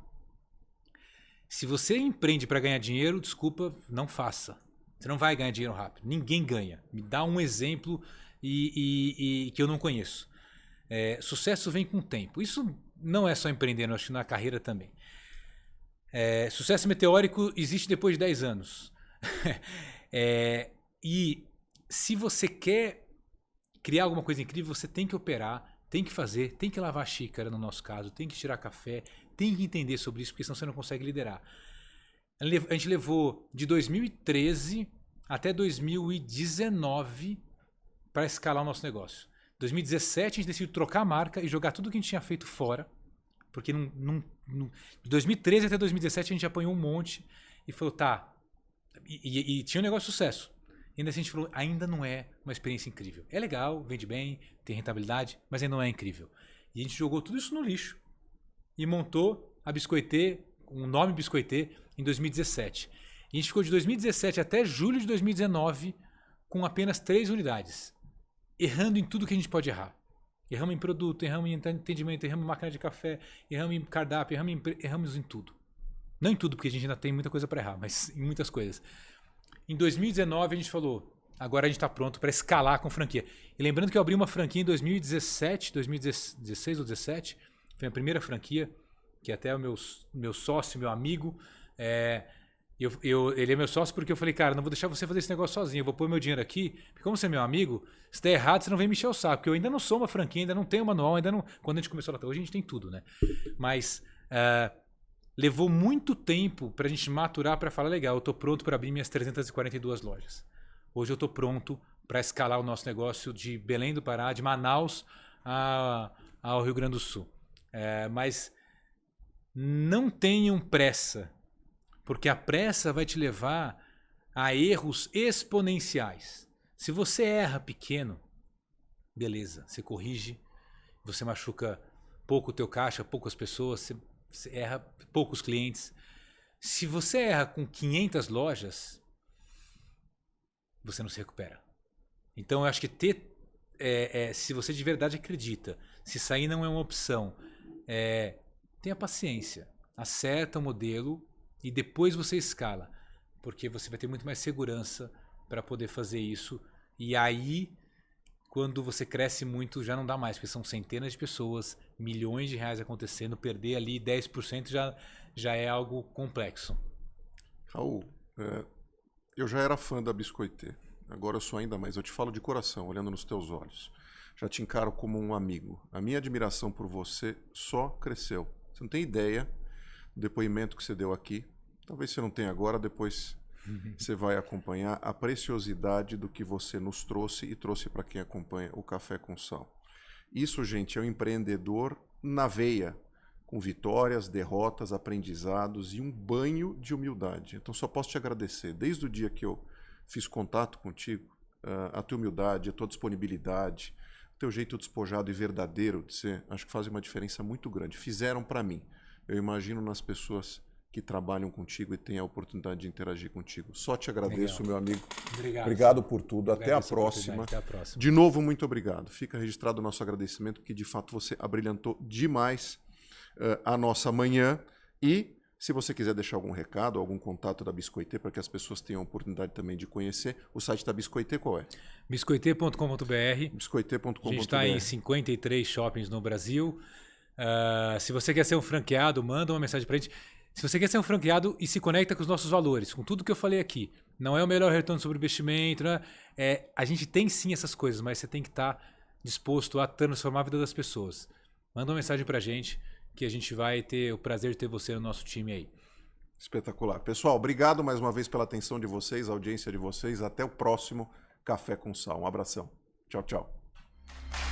Speaker 3: Se você empreende para ganhar dinheiro, desculpa, não faça. Você não vai ganhar dinheiro rápido. Ninguém ganha. Me dá um exemplo que eu não conheço. Sucesso vem com tempo. Isso não é só empreender, acho que na carreira também. Sucesso meteórico existe depois de 10 anos. E se você quer criar alguma coisa incrível, você tem que operar, tem que fazer, tem que lavar a xícara no nosso caso, tem que tirar café, tem que entender sobre isso, porque senão você não consegue liderar. A gente levou de 2013 até 2019 para escalar o nosso negócio. Em 2017 a gente decidiu trocar a marca e jogar tudo que a gente tinha feito fora, porque de 2013 até 2017 a gente apanhou um monte e falou, tá, e tinha um negócio de sucesso. E ainda assim a gente falou, ainda não é uma experiência incrível. É legal, vende bem, tem rentabilidade, mas ainda não é incrível. E a gente jogou tudo isso no lixo e montou a Biscoitê, com o nome Biscoitê, em 2017. E a gente ficou de 2017 até julho de 2019 com apenas 3 unidades. Errando em tudo que a gente pode errar. Erramos em produto, erramos em atendimento, erramos em máquina de café, erramos em cardápio, erramos em tudo. Não em tudo, porque a gente ainda tem muita coisa para errar, mas em muitas coisas. Em 2019 a gente falou, agora a gente está pronto para escalar com franquia. E lembrando que eu abri uma franquia em 2017, 2016 ou 2017, foi a primeira franquia, que até o meu sócio, meu amigo, ele é meu sócio porque eu falei, cara, não vou deixar você fazer esse negócio sozinho, eu vou pôr meu dinheiro aqui, porque como você é meu amigo, se der errado você não vem me encher o saco, porque eu ainda não sou uma franquia, ainda não tenho manual, ainda não... Quando a gente começou lá, hoje a gente tem tudo, né? Mas levou muito tempo pra gente maturar para falar, legal, eu tô pronto para abrir minhas 342 lojas. Hoje eu tô pronto para escalar o nosso negócio de Belém do Pará, de Manaus ao Rio Grande do Sul. Mas não tenham pressa, porque a pressa vai te levar a erros exponenciais. Se você erra pequeno, beleza, você corrige, você machuca pouco o teu caixa, poucas pessoas, você erra poucos clientes. Se você erra com 500 lojas, você não se recupera. Então eu acho que se você de verdade acredita, se sair não é uma opção, tenha paciência, acerta o modelo e depois você escala, porque você vai ter muito mais segurança para poder fazer isso. E aí, quando você cresce muito, já não dá mais, porque são centenas de pessoas, milhões de reais acontecendo, perder ali 10% já é algo complexo.
Speaker 2: Raul, eu já era fã da Biscoitê, agora eu sou ainda mais. Eu te falo de coração, olhando nos teus olhos. Já te encaro como um amigo. A minha admiração por você só cresceu. Você não tem ideia do depoimento que você deu aqui. Talvez você não tenha agora, depois você vai acompanhar a preciosidade do que você nos trouxe e trouxe para quem acompanha o Café com Sal. Isso, gente, é um empreendedor na veia, com vitórias, derrotas, aprendizados e um banho de humildade. Então, só posso te agradecer. Desde o dia que eu fiz contato contigo, a tua humildade, a tua disponibilidade, o teu jeito despojado e verdadeiro de ser, acho que faz uma diferença muito grande. Fizeram para mim. Eu imagino nas pessoas que trabalham contigo e têm a oportunidade de interagir contigo. Só te agradeço, meu amigo. Obrigado por tudo. Até a próxima.
Speaker 3: Até a próxima.
Speaker 2: De novo, muito obrigado. Fica registrado o nosso agradecimento, porque de fato você abrilhantou demais a nossa manhã. E se você quiser deixar algum recado, algum contato da Biscoitê, para que as pessoas tenham a oportunidade também de conhecer, o site da Biscoitê qual é?
Speaker 3: Biscoitê.com.br.
Speaker 2: Biscoitê.com.br.
Speaker 3: A gente está em 53 shoppings no Brasil. Se você quer ser um franqueado, manda uma mensagem para a gente. Se você quer ser um franqueado e se conecta com os nossos valores, com tudo que eu falei aqui, não é o melhor retorno sobre investimento, né? A gente tem sim essas coisas, mas você tem que estar disposto a transformar a vida das pessoas. Manda uma mensagem para a gente, que a gente vai ter o prazer de ter você no nosso time aí.
Speaker 2: Espetacular. Pessoal, obrigado mais uma vez pela atenção de vocês, a audiência de vocês. Até o próximo Café com Sal. Um abração. Tchau, tchau.